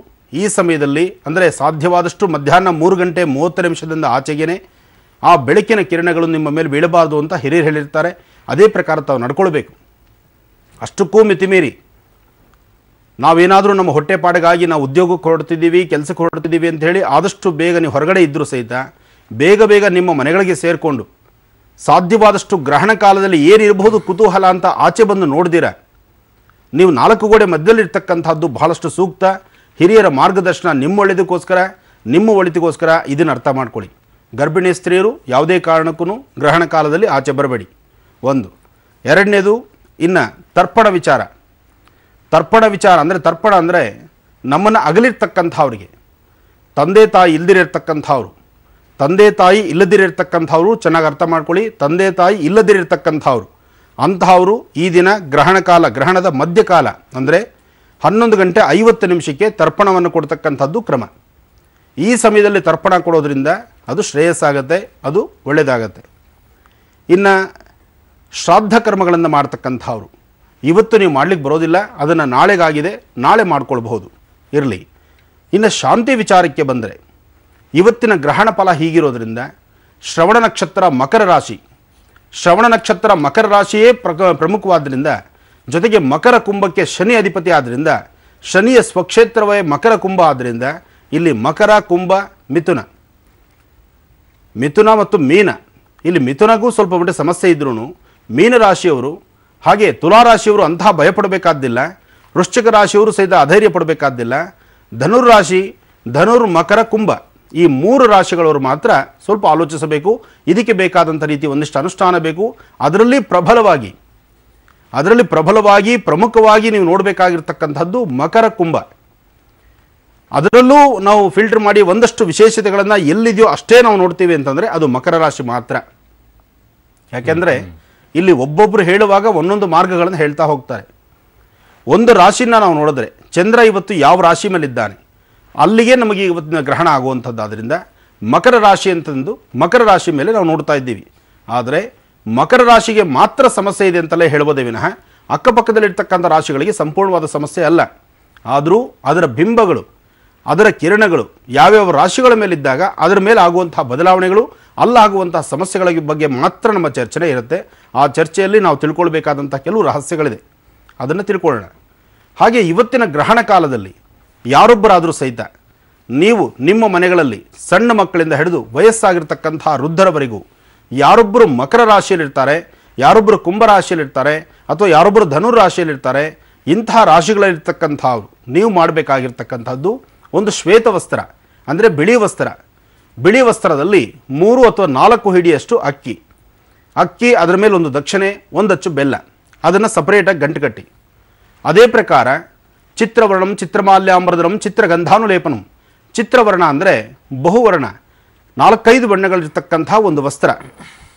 ಈ ಸಮಯದಲ್ಲಿ ಅಂದರೆ ಸಾಧ್ಯವಾದಷ್ಟು ಮಧ್ಯಾಹ್ನ 3 ಗಂಟೆ 30 ನಿಮಿಷದಿಂದ ಆಚೆಗೇ ಆ ಬೆಳಕಿನ ಕಿರಣಗಳು ನಿಮ್ಮ ಮೇಲೆ ಬೀಳಬಾರ್ದು ಅಂತ ಹಿರಿಯರು ಹೇಳಿರ್ತಾರೆ. ಅದೇ ಪ್ರಕಾರ ತಾವು ನಡ್ಕೊಳ್ಬೇಕು. ಅಷ್ಟಕ್ಕೂ ಮಿತಿಮೀರಿ ನಾವೇನಾದರೂ ನಮ್ಮ ಹೊಟ್ಟೆಪಾಡಿಗಾಗಿ ನಾವು ಉದ್ಯೋಗಕ್ಕೆ ಹೊರಡ್ತಿದ್ದೀವಿ, ಕೆಲಸಕ್ಕೆ ಹೊರಡ್ತಿದ್ದೀವಿ ಅಂತ ಹೇಳಿ ಆದಷ್ಟು ಬೇಗ ನೀವು ಹೊರಗಡೆ ಇದ್ದರೂ ಸಹಿತ ಬೇಗ ನಿಮ್ಮ ಮನೆಗಳಿಗೆ ಸೇರಿಕೊಂಡು ಸಾಧ್ಯವಾದಷ್ಟು ಗ್ರಹಣ ಕಾಲದಲ್ಲಿ ಏನಿರಬಹುದು ಕುತೂಹಲ ಅಂತ ಆಚೆ ಬಂದು ನೋಡ್ದಿರ ನೀವು 4 ಗೋಡೆ ಮಧ್ಯದಲ್ಲಿರ್ತಕ್ಕಂಥದ್ದು ಬಹಳಷ್ಟು ಸೂಕ್ತ. ಹಿರಿಯರ ಮಾರ್ಗದರ್ಶನ ನಿಮ್ಮ ಒಳಿತಿಗೋಸ್ಕರ ಇದನ್ನು ಅರ್ಥ ಮಾಡ್ಕೊಳ್ಳಿ. ಗರ್ಭಿಣಿ ಸ್ತ್ರೀಯರು ಯಾವುದೇ ಕಾರಣಕ್ಕೂ ಗ್ರಹಣ ಕಾಲದಲ್ಲಿ ಆಚೆ ಬರಬೇಡಿ. ಒಂದು. ಎರಡನೇದು, ಇನ್ನು ತರ್ಪಣ ವಿಚಾರ ಅಂದರೆ ತರ್ಪಣ ಅಂದರೆ ನಮ್ಮನ್ನು ಅಗಲಿರ್ತಕ್ಕಂಥವ್ರಿಗೆ, ತಂದೆ ತಾಯಿ ಇಲ್ಲದಿರತಕ್ಕಂಥವ್ರು ಚೆನ್ನಾಗಿ ಅರ್ಥ ಮಾಡ್ಕೊಳ್ಳಿ. ತಂದೆ ತಾಯಿ ಇಲ್ಲದಿರತಕ್ಕಂಥವ್ರು ಅಂತಹವರು ಈ ದಿನ ಗ್ರಹಣದ ಮಧ್ಯಕಾಲ ಅಂದರೆ 11 ಗಂಟೆ 50 ನಿಮಿಷಕ್ಕೆ ತರ್ಪಣವನ್ನು ಕೊಡ್ತಕ್ಕಂಥದ್ದು ಕ್ರಮ. ಈ ಸಮಯದಲ್ಲಿ ತರ್ಪಣ ಕೊಡೋದ್ರಿಂದ ಅದು ಶ್ರೇಯಸ್ಸಾಗತ್ತೆ, ಅದು ಒಳ್ಳೆಯದಾಗತ್ತೆ. ಇನ್ನು ಶ್ರಾದ್ದ ಕರ್ಮಗಳನ್ನು ಮಾಡ್ತಕ್ಕಂಥವ್ರು ಇವತ್ತು ನೀವು ಮಾಡಲಿಕ್ಕೆ ಬರೋದಿಲ್ಲ, ಅದನ್ನು ನಾಳೆಗಾಗಿದೆ ನಾಳೆ ಮಾಡ್ಕೊಳ್ಬಹುದು, ಇರಲಿ. ಇನ್ನು ಶಾಂತಿ ವಿಚಾರಕ್ಕೆ ಬಂದರೆ ಇವತ್ತಿನ ಗ್ರಹಣ ಫಲ ಹೀಗಿರೋದ್ರಿಂದ ಶ್ರವಣ ನಕ್ಷತ್ರ ಮಕರ ರಾಶಿಯೇ ಪ್ರಮುಖವಾದ್ದರಿಂದ, ಜೊತೆಗೆ ಮಕರ ಕುಂಭಕ್ಕೆ ಶನಿ ಅಧಿಪತಿ ಆದ್ದರಿಂದ, ಶನಿಯ ಸ್ವಕ್ಷೇತ್ರವೇ ಮಕರ ಕುಂಭ ಆದ್ದರಿಂದ ಇಲ್ಲಿ ಮಕರ, ಕುಂಭ, ಮಿಥುನ ಮತ್ತು ಮೀನ, ಇಲ್ಲಿ ಮಿಥುನಗೂ ಸ್ವಲ್ಪ ಮಟ್ಟಿಗೆ ಸಮಸ್ಯೆ ಇದ್ರೂ ಮೀನರಾಶಿಯವರು ಹಾಗೆ ತುಲಾರಾಶಿಯವರು ಅಂತಹ ಭಯಪಡಬೇಕಾದ್ದಿಲ್ಲ. ವೃಶ್ಚಿಕ ರಾಶಿಯವರು ಸಹಿತ ಅಧೈರ್ಯ ಪಡಬೇಕಾದ್ದಿಲ್ಲ. ಧನುರ್, ಮಕರ, ಕುಂಭ ಈ 3 ರಾಶಿಗಳವರು ಮಾತ್ರ ಸ್ವಲ್ಪ ಆಲೋಚಿಸಬೇಕು. ಇದಕ್ಕೆ ಬೇಕಾದಂಥ ರೀತಿ ಒಂದಿಷ್ಟು ಅನುಷ್ಠಾನ ಬೇಕು. ಅದರಲ್ಲಿ ಪ್ರಬಲವಾಗಿ ಪ್ರಮುಖವಾಗಿ ನೀವು ನೋಡಬೇಕಾಗಿರ್ತಕ್ಕಂಥದ್ದು ಮಕರ, ಕುಂಭ. ಅದರಲ್ಲೂ ನಾವು ಫಿಲ್ಟರ್ ಮಾಡಿ ಒಂದಷ್ಟು ವಿಶೇಷತೆಗಳನ್ನು ಎಲ್ಲಿದೆಯೋ ಅಷ್ಟೇ ನಾವು ನೋಡ್ತೀವಿ ಅಂತಂದರೆ ಅದು ಮಕರ ರಾಶಿ ಮಾತ್ರ. ಯಾಕೆಂದರೆ ಇಲ್ಲಿ ಒಬ್ಬೊಬ್ಬರು ಹೇಳುವಾಗ ಒಂದೊಂದು ಮಾರ್ಗಗಳನ್ನು ಹೇಳ್ತಾ ಹೋಗ್ತಾರೆ. ಒಂದು ರಾಶಿನ ನಾವು ನೋಡಿದ್ರೆ ಚಂದ್ರ ಇವತ್ತು ಯಾವ ರಾಶಿ ಮೇಲಿದ್ದಾನೆ ಅಲ್ಲಿಗೆ ನಮಗೆ ಇವತ್ತಿನ ಗ್ರಹಣ ಆಗುವಂಥದ್ದಾದ್ದರಿಂದ ಮಕರ ರಾಶಿ ಅಂತಂದು ಮಕರ ರಾಶಿ ಮೇಲೆ ನಾವು ನೋಡ್ತಾ ಇದ್ದೀವಿ. ಆದರೆ ಮಕರ ರಾಶಿಗೆ ಮಾತ್ರ ಸಮಸ್ಯೆ ಇದೆ ಅಂತಲೇ ಹೇಳ್ಬೋದೇ ವಿನಃ ಅಕ್ಕಪಕ್ಕದಲ್ಲಿರ್ತಕ್ಕಂಥ ರಾಶಿಗಳಿಗೆ ಸಂಪೂರ್ಣವಾದ ಸಮಸ್ಯೆ ಅಲ್ಲ. ಆದರೂ ಅದರ ಬಿಂಬಗಳು, ಅದರ ಕಿರಣಗಳು ಯಾವ್ಯಾವ ರಾಶಿಗಳ ಮೇಲಿದ್ದಾಗ ಅದರ ಮೇಲೆ ಆಗುವಂತಹ ಬದಲಾವಣೆಗಳು, ಅಲ್ಲಾಗುವಂತಹ ಸಮಸ್ಯೆಗಳ ಬಗ್ಗೆ ಮಾತ್ರ ನಮ್ಮ ಚರ್ಚೆ ಇರುತ್ತೆ. ಆ ಚರ್ಚೆಯಲ್ಲಿ ನಾವು ತಿಳ್ಕೊಳ್ಬೇಕಾದಂಥ ಕೆಲವು ರಹಸ್ಯಗಳಿದೆ, ಅದನ್ನು ತಿಳ್ಕೊಳ್ಳೋಣ. ಹಾಗೆ ಇವತ್ತಿನ ಗ್ರಹಣ ಕಾಲದಲ್ಲಿ ಯಾರೊಬ್ಬರಾದರೂ ಸಹಿತ ನೀವು ನಿಮ್ಮ ಮನೆಗಳಲ್ಲಿ ಸಣ್ಣ ಮಕ್ಕಳಿಂದ ಹಿಡಿದು ವಯಸ್ಸಾಗಿರ್ತಕ್ಕಂಥ ವೃದ್ಧರವರೆಗೂ ಯಾರೊಬ್ಬರು ಮಕರ ರಾಶಿಯಲ್ಲಿರ್ತಾರೆ, ಯಾರೊಬ್ಬರು ಕುಂಭ ರಾಶಿಯಲ್ಲಿರ್ತಾರೆ, ಅಥವಾ ಯಾರೊಬ್ಬರು ಧನುರ್ ರಾಶಿಯಲ್ಲಿರ್ತಾರೆ, ಇಂತಹ ರಾಶಿಗಳಲ್ಲಿರ್ತಕ್ಕಂಥವ್ರು ನೀವು ಮಾಡಬೇಕಾಗಿರ್ತಕ್ಕಂಥದ್ದು ಒಂದು ಶ್ವೇತ ವಸ್ತ್ರ ಅಂದರೆ ಬಿಳಿ ವಸ್ತ್ರದಲ್ಲಿ 3 ಅಥವಾ 4 ಹಿಡಿಯಷ್ಟು ಅಕ್ಕಿ ಅದರ ಮೇಲೆ ಒಂದು ದಕ್ಷಿಣೆ, 1 ಅಚ್ಚು ಬೆಲ್ಲ, ಅದನ್ನು ಸಪರೇಟಾಗಿ ಗಂಟು ಕಟ್ಟಿ. ಅದೇ ಪ್ರಕಾರ ಚಿತ್ರವರ್ಣಂ ಚಿತ್ರಮಾಲ್ಯಾಂಬರದರಂ ಚಿತ್ರಗಂಧಾನುಲೇಪನಂ. ಚಿತ್ರವರ್ಣ ಅಂದರೆ ಬಹುವರ್ಣ, 4-5 ಬಣ್ಣಗಳಿರ್ತಕ್ಕಂಥ ಒಂದು ವಸ್ತ್ರ,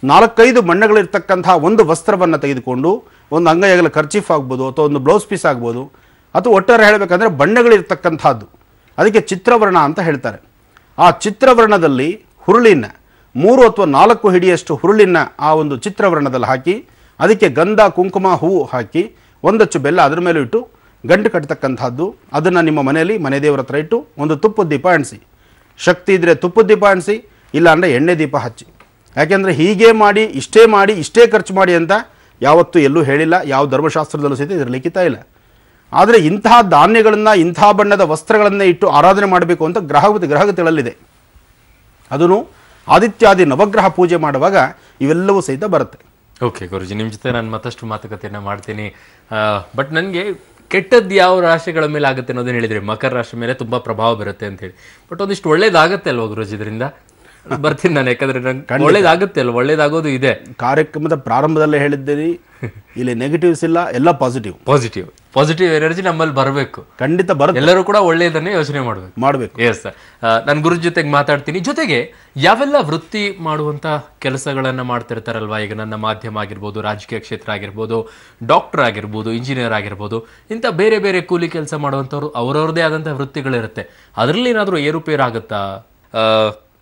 4-5 ಬಣ್ಣಗಳಿರ್ತಕ್ಕಂಥ ಒಂದು ವಸ್ತ್ರವನ್ನು ತೆಗೆದುಕೊಂಡು ಒಂದು ಅಂಗೈಯಗಲ ಕರ್ಚೀಫ್ ಆಗ್ಬೋದು ಅಥವಾ ಒಂದು ಬ್ಲೌಸ್ ಪೀಸ್ ಆಗ್ಬೋದು, ಅಥವಾ ಒಟ್ಟಾರೆ ಹೇಳಬೇಕಂದ್ರೆ ಬಣ್ಣಗಳಿರ್ತಕ್ಕಂಥದ್ದು, ಅದಕ್ಕೆ ಚಿತ್ರವರ್ಣ ಅಂತ ಹೇಳ್ತಾರೆ. ಆ ಚಿತ್ರವರ್ಣದಲ್ಲಿ ಹುರುಳಿನ 3 ಅಥವಾ 4 ಹಿಡಿಯಷ್ಟು ಹುರುಳಿನ ಆ ಒಂದು ಚಿತ್ರವರ್ಣದಲ್ಲಿ ಹಾಕಿ ಅದಕ್ಕೆ ಗಂಧ, ಕುಂಕುಮ, ಹೂವು ಹಾಕಿ 1 ಅಚ್ಚು ಬೆಲ್ಲ ಅದರ ಮೇಲೆ ಇಟ್ಟು ಗಂಟು ಕಟ್ಟತಕ್ಕಂಥದ್ದು. ಅದನ್ನು ನಿಮ್ಮ ಮನೆಯಲ್ಲಿ ಮನೆ ದೇವರ ಹತ್ರ ಇಟ್ಟು ಒಂದು ತುಪ್ಪದ ದೀಪ ಅಣಿಸಿ. ಶಕ್ತಿ ಇದ್ದರೆ ತುಪ್ಪದ ದೀಪ ಅಣಿಸಿ, ಇಲ್ಲ ಅಂದರೆ ಎಣ್ಣೆ ದೀಪ ಹಚ್ಚಿ. ಯಾಕೆಂದರೆ ಹೀಗೆ ಮಾಡಿ ಇಷ್ಟೇ ಖರ್ಚು ಮಾಡಿ ಅಂತ ಯಾವತ್ತೂ ಎಲ್ಲೂ ಹೇಳಿಲ್ಲ, ಯಾವ ಧರ್ಮಶಾಸ್ತ್ರದಲ್ಲೂ ಸಹಿತ ಇದರ ಲಿಖಿತ ಇಲ್ಲ. ಆದರೆ ಇಂತಹ ಧಾನ್ಯಗಳನ್ನು, ಇಂತಹ ಬಣ್ಣದ ವಸ್ತ್ರಗಳನ್ನೇ ಇಟ್ಟು ಆರಾಧನೆ ಮಾಡಬೇಕು ಅಂತ ಗ್ರಹಗತಿಗಳಲ್ಲಿದೆ. ಅದನ್ನು ಆದಿತ್ಯಾದಿ ನವಗ್ರಹ ಪೂಜೆ ಮಾಡುವಾಗ ಇವೆಲ್ಲವೂ ಸಹಿತ ಬರುತ್ತೆ. ಓಕೆ ಗುರುಜಿ, ನಿಮ್ಮ ಜೊತೆ ನಾನು ಮತ್ತಷ್ಟು ಮಾತುಕತೆಯನ್ನು ಮಾಡ್ತೀನಿ. ಬಟ್ ನನಗೆ ಕೆಟ್ಟದ್ದು ಯಾವ ರಾಶಿಗಳ ಮೇಲೆ ಆಗುತ್ತೆ ಅನ್ನೋದನ್ನ ಹೇಳಿದ್ರಿ. ಮಕರ ರಾಶಿ ಮೇಲೆ ತುಂಬ ಪ್ರಭಾವ ಬರುತ್ತೆ ಅಂತ ಹೇಳಿ. ಬಟ್ ಒಂದಿಷ್ಟು ಒಳ್ಳೇದಾಗತ್ತೆ ಅಲ್ವಾ ಗುರುಜಿ ಇದರಿಂದ? ಬರ್ತೀನಿ ನಾನು, ಯಾಕಂದ್ರೆ ನಂಗೆ ಒಳ್ಳೇದಾಗುತ್ತೆ ಅಲ್ಲ, ಒಳ್ಳೇದಾಗೋದು ಇದೆ. ಕಾರ್ಯಕ್ರಮದ ಪ್ರಾರಂಭದಲ್ಲೇ ಹೇಳಿದ್ದೀರಿ, ಇಲ್ಲಿ ನೆಗೆಟಿವ್ಸ್ ಇಲ್ಲ, ಎಲ್ಲ ಪಾಸಿಟಿವ್. ಪಾಸಿಟಿವ್ ಎನರ್ಜಿ ನಮ್ಮಲ್ಲಿ ಬರಬೇಕು, ಖಂಡಿತ ಬರುತ್ತೆ. ಎಲ್ಲರೂ ಕೂಡ ಒಳ್ಳೆಯದನ್ನೇ ಯೋಚನೆ ಮಾಡಬೇಕು. ಎಸ್ ಸರ್, ನಾನು ಗುರು ಜೊತೆಗೆ ಮಾತಾಡ್ತೀನಿ. ಜೊತೆಗೆ ಯಾವೆಲ್ಲ ವೃತ್ತಿ ಮಾಡುವಂತ ಕೆಲಸಗಳನ್ನ ಮಾಡ್ತಿರ್ತಾರಲ್ವಾ, ಈಗ ನನ್ನ ಮಾಧ್ಯಮ ಆಗಿರ್ಬೋದು, ರಾಜಕೀಯ ಕ್ಷೇತ್ರ ಆಗಿರ್ಬೋದು, ಡಾಕ್ಟರ್ ಆಗಿರ್ಬೋದು, ಇಂಜಿನಿಯರ್ ಆಗಿರ್ಬೋದು, ಇಂಥ ಬೇರೆ ಬೇರೆ ಕೂಲಿ ಕೆಲಸ ಮಾಡುವಂಥವ್ರು ಅವರವ್ರದೇ ಆದಂತಹ ವೃತ್ತಿಗಳಿರುತ್ತೆ. ಅದರಲ್ಲಿ ಏನಾದರೂ ಏರುಪೇರು ಆಗುತ್ತಾ?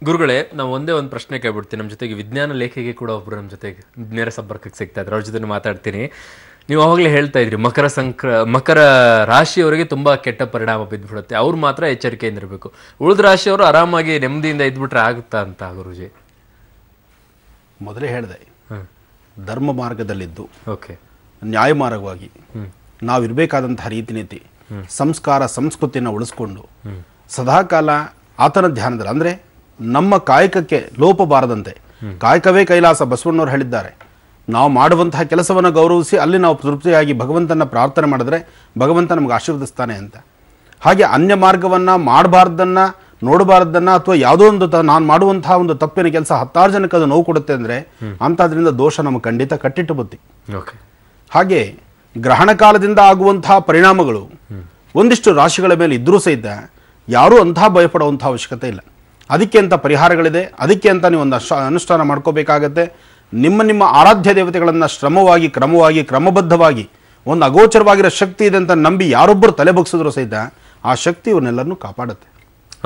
ಗುರುಗಳೇ, ನಾವು ಒಂದೇ ಒಂದು ಪ್ರಶ್ನೆ ಕೇಳ್ಬಿಡ್ತೀನಿ. ನಮ್ಮ ಜೊತೆಗೆ ವಿಜ್ಞಾನ ಲೇಖಿಗೆ ಕೂಡ ಒಬ್ರು ನಮ್ಮ ಜೊತೆಗೆ ನೇರ ಸಂಪರ್ಕಕ್ಕೆ ಸಿಗ್ತಾ ಇದ್ರು, ಅವ್ರ ಜೊತೆ ಮಾತಾಡ್ತೀನಿ. ನೀವು ಅವಾಗಲೇ ಹೇಳ್ತಾ ಇದ್ರಿ ಮಕರ ರಾಶಿಯವರಿಗೆ ತುಂಬಾ ಕೆಟ್ಟ ಪರಿಣಾಮ ಬಿದ್ದುಬಿಡುತ್ತೆ, ಅವ್ರು ಮಾತ್ರ ಎಚ್ಚರಿಕೆಯಿಂದ ಇರಬೇಕು, ಉಳಿದ ರಾಶಿಯವರು ಆರಾಮಾಗಿ ನೆಮ್ಮದಿಯಿಂದ ಇದ್ಬಿಟ್ರೆ ಆಗುತ್ತಾ ಅಂತ ಗುರುಜಿ? ಮೊದಲೇ ಹೇಳಿದೆ, ಧರ್ಮ ಮಾರ್ಗದಲ್ಲಿದ್ದು ಓಕೆ, ನ್ಯಾಯ ಮಾರ್ಗವಾಗಿ ನಾವಿರಬೇಕಾದಂತಹ ರೀತಿ ನೀತಿ ಸಂಸ್ಕಾರ ಸಂಸ್ಕೃತಿಯನ್ನು ಉಳಿಸ್ಕೊಂಡು ಸದಾಕಾಲ ಆತನ ಧ್ಯಾನದಲ್ಲಿ, ಅಂದ್ರೆ ನಮ್ಮ ಕಾಯಕಕ್ಕೆ ಲೋಪ ಬಾರದಂತೆ, ಕಾಯಕವೇ ಕೈಲಾಸ ಬಸವಣ್ಣವ್ರು ಹೇಳಿದ್ದಾರೆ. ನಾವು ಮಾಡುವಂತಹ ಕೆಲಸವನ್ನು ಗೌರವಿಸಿ ಅಲ್ಲಿ ನಾವು ತೃಪ್ತಿಯಾಗಿ ಭಗವಂತನ ಪ್ರಾರ್ಥನೆ ಮಾಡಿದ್ರೆ ಭಗವಂತ ನಮ್ಗೆ ಆಶೀರ್ವದಿಸ್ತಾನೆ ಅಂತ. ಹಾಗೆ ಅನ್ಯ ಮಾರ್ಗವನ್ನ ಮಾಡಬಾರ್ದನ್ನ, ನೋಡಬಾರ್ದನ್ನ, ಅಥವಾ ಯಾವುದೋ ಒಂದು ನಾನು ಮಾಡುವಂತಹ ಒಂದು ತಪ್ಪಿನ ಕೆಲಸ 10 ಜನಕ್ಕೆ ಅದು ನೋವು ಕೊಡುತ್ತೆ ಅಂದ್ರೆ ಅಂತದ್ರಿಂದ ದೋಷ ನಮಗೆ ಖಂಡಿತ ಕಟ್ಟಿಟ್ಟು ಬುದ್ಧಿ. ಹಾಗೆ ಗ್ರಹಣ ಕಾಲದಿಂದ ಆಗುವಂತಹ ಪರಿಣಾಮಗಳು ಒಂದಿಷ್ಟು ರಾಶಿಗಳ ಮೇಲೆ ಇದ್ರೂ ಸಹಿತ ಯಾರೂ ಅಂತಹ ಭಯಪಡುವಂತಹ ಅವಶ್ಯಕತೆ ಇಲ್ಲ. ಅದಕ್ಕೆ ಅಂತ ಪರಿಹಾರಗಳಿದೆ, ಅದಕ್ಕೆ ಅಂತ ನೀವು ಒಂದು ಅನುಷ್ಠಾನ ಮಾಡ್ಕೋಬೇಕಾಗತ್ತೆ. ನಿಮ್ಮ ಆರಾಧ್ಯ ದೇವತೆಗಳನ್ನು ಶ್ರಮವಾಗಿ ಕ್ರಮಬದ್ಧವಾಗಿ ಒಂದು ಅಗೋಚರವಾಗಿರೋ ಶಕ್ತಿ ಇದೆ ಅಂತ ನಂಬಿ ಯಾರೊಬ್ಬರು ತಲೆ ಬಗ್ಸಿದ್ರು ಸಹಿತ ಆ ಶಕ್ತಿ ಇವನ್ನೆಲ್ಲರನ್ನೂ ಕಾಪಾಡುತ್ತೆ.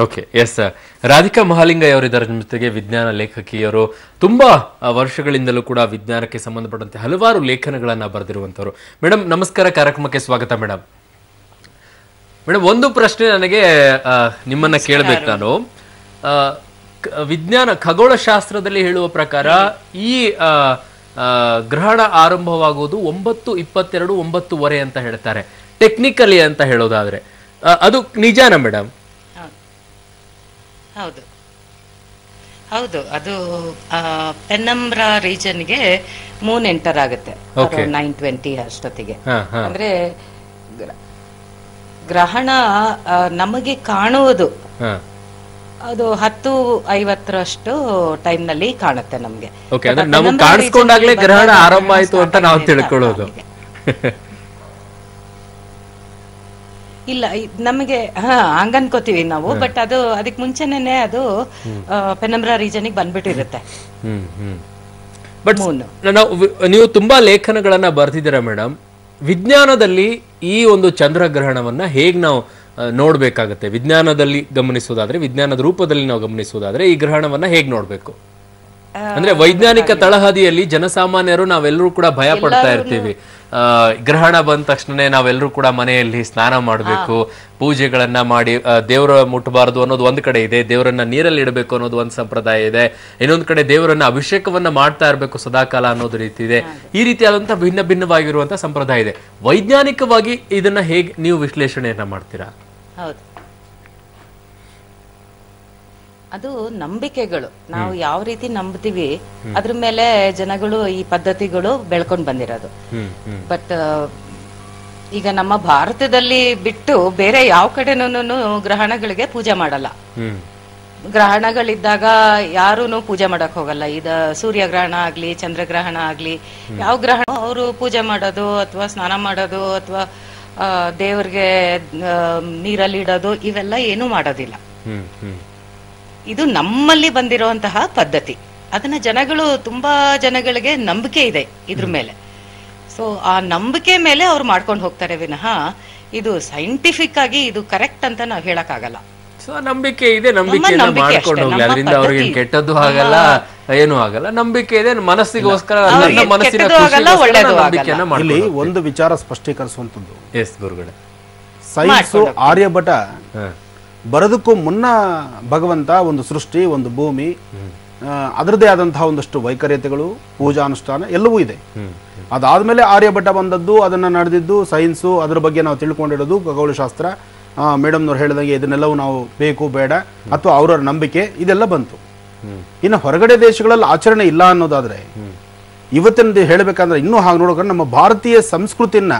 Okay, yes sir. Radhika Mahalingaiah ಅವರಿದ್ದಾರೆ ನಮ್ಮ ಜೊತೆಗೆ, ವಿಜ್ಞಾನ ಲೇಖಕಿಯರು. ತುಂಬಾ ವರ್ಷಗಳಿಂದಲೂ ಕೂಡ ವಿಜ್ಞಾನಕ್ಕೆ ಸಂಬಂಧಪಟ್ಟಂತೆ ಹಲವಾರು ಲೇಖನಗಳನ್ನ ಬರೆದಿರುವಂತವರು. ಮೇಡಮ್ ನಮಸ್ಕಾರ, ಕಾರ್ಯಕ್ರಮಕ್ಕೆ ಸ್ವಾಗತ. ಮೇಡಮ್, ಒಂದು ಪ್ರಶ್ನೆ ನನಗೆ ನಿಮ್ಮನ್ನ ಕೇಳಬೇಕು ನಾನು. ವಿಜ್ಞಾನ ಖಗೋಳಶಾಸ್ತ್ರದಲ್ಲಿ ಹೇಳುವ ಪ್ರಕಾರ ಈ ಗ್ರಹಣ ಆರಂಭವಾಗುವುದು 9:22, 9:15 ಅಂತ ಹೇಳ್ತಾರೆ, ಟೆಕ್ನಿಕಲಿ ಅಂತ ಹೇಳೋದಾದ್ರೆ. ಅದು ನಿಜಾನಾ ಮೇಡಮ್? ಹೌದು ಹೌದು, ಅದು ಪೆನ್ನಂಬ್ರಾ ರೀಜನ್ಗೆ ಮೂನ್ ಎಂಟರ್ ಆಗುತ್ತೆ 9:20 ಅಷ್ಟೊತ್ತಿಗೆ. ಅಂದ್ರೆ ಗ್ರಹಣ ನಮಗೆ ಕಾಣುವುದು ಅದು 10:50 ಟೈಮ್ ನಲ್ಲಿ ಕಾಣುತ್ತೆ ನಮ್ಗೆ. ನಮಗೆ ಕಾಣಿಸ್ಕೊಂಡಾಗ್ಲೇ ಗ್ರಹಣ ಆರಂಭ ಆಯ್ತು ಅಂತ ನಾವು ತಿಳ್ಕೊಳ್ಳೋದು ಇಲ್ಲ, ನಮಗೆ ಹಂಗ ಅನ್ಕೋತೀವಿ ನಾವು. ಬಟ್ ಅದು ಅದಕ್ಕೆ ಮುಂಚೆನೆ ಅದು ಪೆನಂಬ್ರಾ ರೀಜನ್ ಬಂದ್ಬಿಟ್ಟಿರುತ್ತೆ. ಬಟ್ ನೀವು ತುಂಬಾ ಲೇಖನಗಳನ್ನ ಬರ್ತಿದ್ದೀರಾ ಮೇಡಮ್. ವಿಜ್ಞಾನದಲ್ಲಿ ಈ ಒಂದು ಚಂದ್ರಗ್ರಹಣವನ್ನ ಹೇಗ್ ನಾವು ನೋಡ್ಬೇಕಾಗತ್ತೆ? ವಿಜ್ಞಾನದಲ್ಲಿ ಗಮನಿಸೋದಾದ್ರೆ, ವಿಜ್ಞಾನದ ರೂಪದಲ್ಲಿ ನಾವು ಗಮನಿಸೋದಾದ್ರೆ ಈ ಗ್ರಹಣವನ್ನ ಹೇಗ್ ನೋಡ್ಬೇಕು? ಅಂದ್ರೆ ವೈಜ್ಞಾನಿಕ ತಳಹದಿಯಲ್ಲಿ ಜನಸಾಮಾನ್ಯರು ನಾವೆಲ್ಲರೂ ಕೂಡ ಭಯ ಪಡ್ತಾ ಇರ್ತೀವಿ. ಗ್ರಹಣ ಬಂದ ತಕ್ಷಣ ನಾವೆಲ್ಲರೂ ಕೂಡ ಮನೆಯಲ್ಲಿ ಸ್ನಾನ ಮಾಡಬೇಕು, ಪೂಜೆಗಳನ್ನ ಮಾಡಿ ದೇವರ ಮುಟ್ಟಬಾರದು ಅನ್ನೋದು ಒಂದ್ ಕಡೆ ಇದೆ, ದೇವರನ್ನ ನೀರಲ್ಲಿ ಇಡಬೇಕು ಅನ್ನೋದು ಒಂದ್ ಸಂಪ್ರದಾಯ ಇದೆ, ಇನ್ನೊಂದ್ ಕಡೆ ದೇವರನ್ನ ಅಭಿಷೇಕವನ್ನ ಮಾಡ್ತಾ ಇರಬೇಕು ಸದಾಕಾಲ ಅನ್ನೋದು ರೀತಿ ಇದೆ. ಈ ರೀತಿಯಾದಂತಹ ಭಿನ್ನವಾಗಿರುವಂತಹ ಸಂಪ್ರದಾಯ ಇದೆ. ವೈಜ್ಞಾನಿಕವಾಗಿ ಇದನ್ನ ಹೇಗೆ ನೀವು ವಿಶ್ಲೇಷಣೆಯನ್ನ ಮಾಡ್ತೀರಾ? ಹೌದು, ಅದು ನಂಬಿಕೆಗಳು. ನಾವು ಯಾವ ರೀತಿ ನಂಬ್ತೀವಿ ಅದ್ರ ಮೇಲೆ ಜನಗಳು ಈ ಪದ್ಧತಿಗಳು ಬೆಳ್ಕೊಂಡ್ ಬಂದಿರೋದು. ಬಟ್ ಈಗ ನಮ್ಮ ಭಾರತದಲ್ಲಿ ಬಿಟ್ಟು ಬೇರೆ ಯಾವ ಕಡೆನೂ ಗ್ರಹಣಗಳಿಗೆ ಪೂಜೆ ಮಾಡಲ್ಲ. ಗ್ರಹಣಗಳಿದ್ದಾಗ ಯಾರೂನು ಪೂಜೆ ಮಾಡಕ್ ಹೋಗಲ್ಲ. ಇದು ಸೂರ್ಯಗ್ರಹಣ ಆಗ್ಲಿ, ಚಂದ್ರಗ್ರಹಣ ಆಗ್ಲಿ, ಯಾವ ಗ್ರಹಣ ಅವರು ಪೂಜೆ ಮಾಡೋದು ಅಥವಾ ಸ್ನಾನ ಮಾಡೋದು ಅಥವಾ ದೇವ್ರಿಗೆ ನೀರಲ್ಲಿ ಇಡೋದು ಇವೆಲ್ಲ ಏನೂ ಮಾಡೋದಿಲ್ಲ. ಇದು ನಮ್ಮಲ್ಲಿ ಬಂದಿರುವಂತಹ ಪದ್ಧತಿ. ಅದನ್ನ ಜನಗಳು, ತುಂಬಾ ಜನಗಳಿಗೆ ನಂಬಿಕೆ ಇದೆ ಇದ್ರ ಮೇಲೆ. ಸೊ ಆ ನಂಬಿಕೆ ಮೇಲೆ ಅವ್ರು ಮಾಡ್ಕೊಂಡು ಹೋಗ್ತಾರೆ ವಿನಃ ಇದು ಸೈಂಟಿಫಿಕ್ ಆಗಿ ಇದು ಕರೆಕ್ಟ್ ಅಂತ ನಾವು ಹೇಳಕ್ ಆಗಲ್ಲ. ಸೊ ನಂಬಿಕೆ ಇದೆ, ನಂಬಿಕೆಯನ್ನ ಮಾಡ್ಕೊಂಡು ಹೋಗ್ಲಿ, ಅದರಿಂದ ಅವ್ರಿಗೆ ಕೆಟ್ಟದ್ದು ಆಗಲ್ಲ, ಏನು ಆಗಲ್ಲ. ನಂಬಿಕೆ ಇದೆ, ಮನಸ್ಸಿಗೋಸ್ಕರ ಇಲ್ಲಿ ಒಂದು ವಿಚಾರ ಸ್ಪಷ್ಟೀಕರಿಸುವಂತದ್ದು. ಎಸ್ ಗುರುಗಳೇ, ಸೈನ್ಸ್ ಆರ್ಯಭಟ ಬರೋದಕ್ಕೂ ಮುನ್ನ ಭಗವಂತ ಒಂದು ಸೃಷ್ಟಿ, ಒಂದು ಭೂಮಿ, ಅದರದೇ ಆದಂತಹ ಒಂದಷ್ಟು ವೈಕರ್ಯತೆಗಳು, ಪೂಜಾನುಷ್ಠಾನ ಎಲ್ಲವೂ ಇದೆ. ಅದಾದ್ಮೇಲೆ ಆರ್ಯಭಟ ಬಂದದ್ದು, ಅದನ್ನ ನಡೆದಿದ್ದು, ಸೈನ್ಸು ಅದ್ರ ಬಗ್ಗೆ ನಾವು ತಿಳ್ಕೊಂಡಿರೋದು, ಖಗೋಳಶಾಸ್ತ್ರ, ಮೇಡಮ್ನವ್ರು ಹೇಳಿದಂಗೆ ಇದನ್ನೆಲ್ಲವೂ ನಾವು ಬೇಕು ಬೇಡ ಅಥವಾ ಅವ್ರವ್ರ ನಂಬಿಕೆ ಇದೆಲ್ಲ ಬಂತು. ಇನ್ನು ಹೊರಗಡೆ ದೇಶಗಳಲ್ಲಿ ಆಚರಣೆ ಇಲ್ಲ ಅನ್ನೋದಾದ್ರೆ, ಇವತ್ತಿನ ಹೇಳ್ಬೇಕಂದ್ರೆ ಇನ್ನೂ ಹಾಗೆ ನೋಡೋಕೆ ನಮ್ಮ ಭಾರತೀಯ ಸಂಸ್ಕೃತಿಯನ್ನ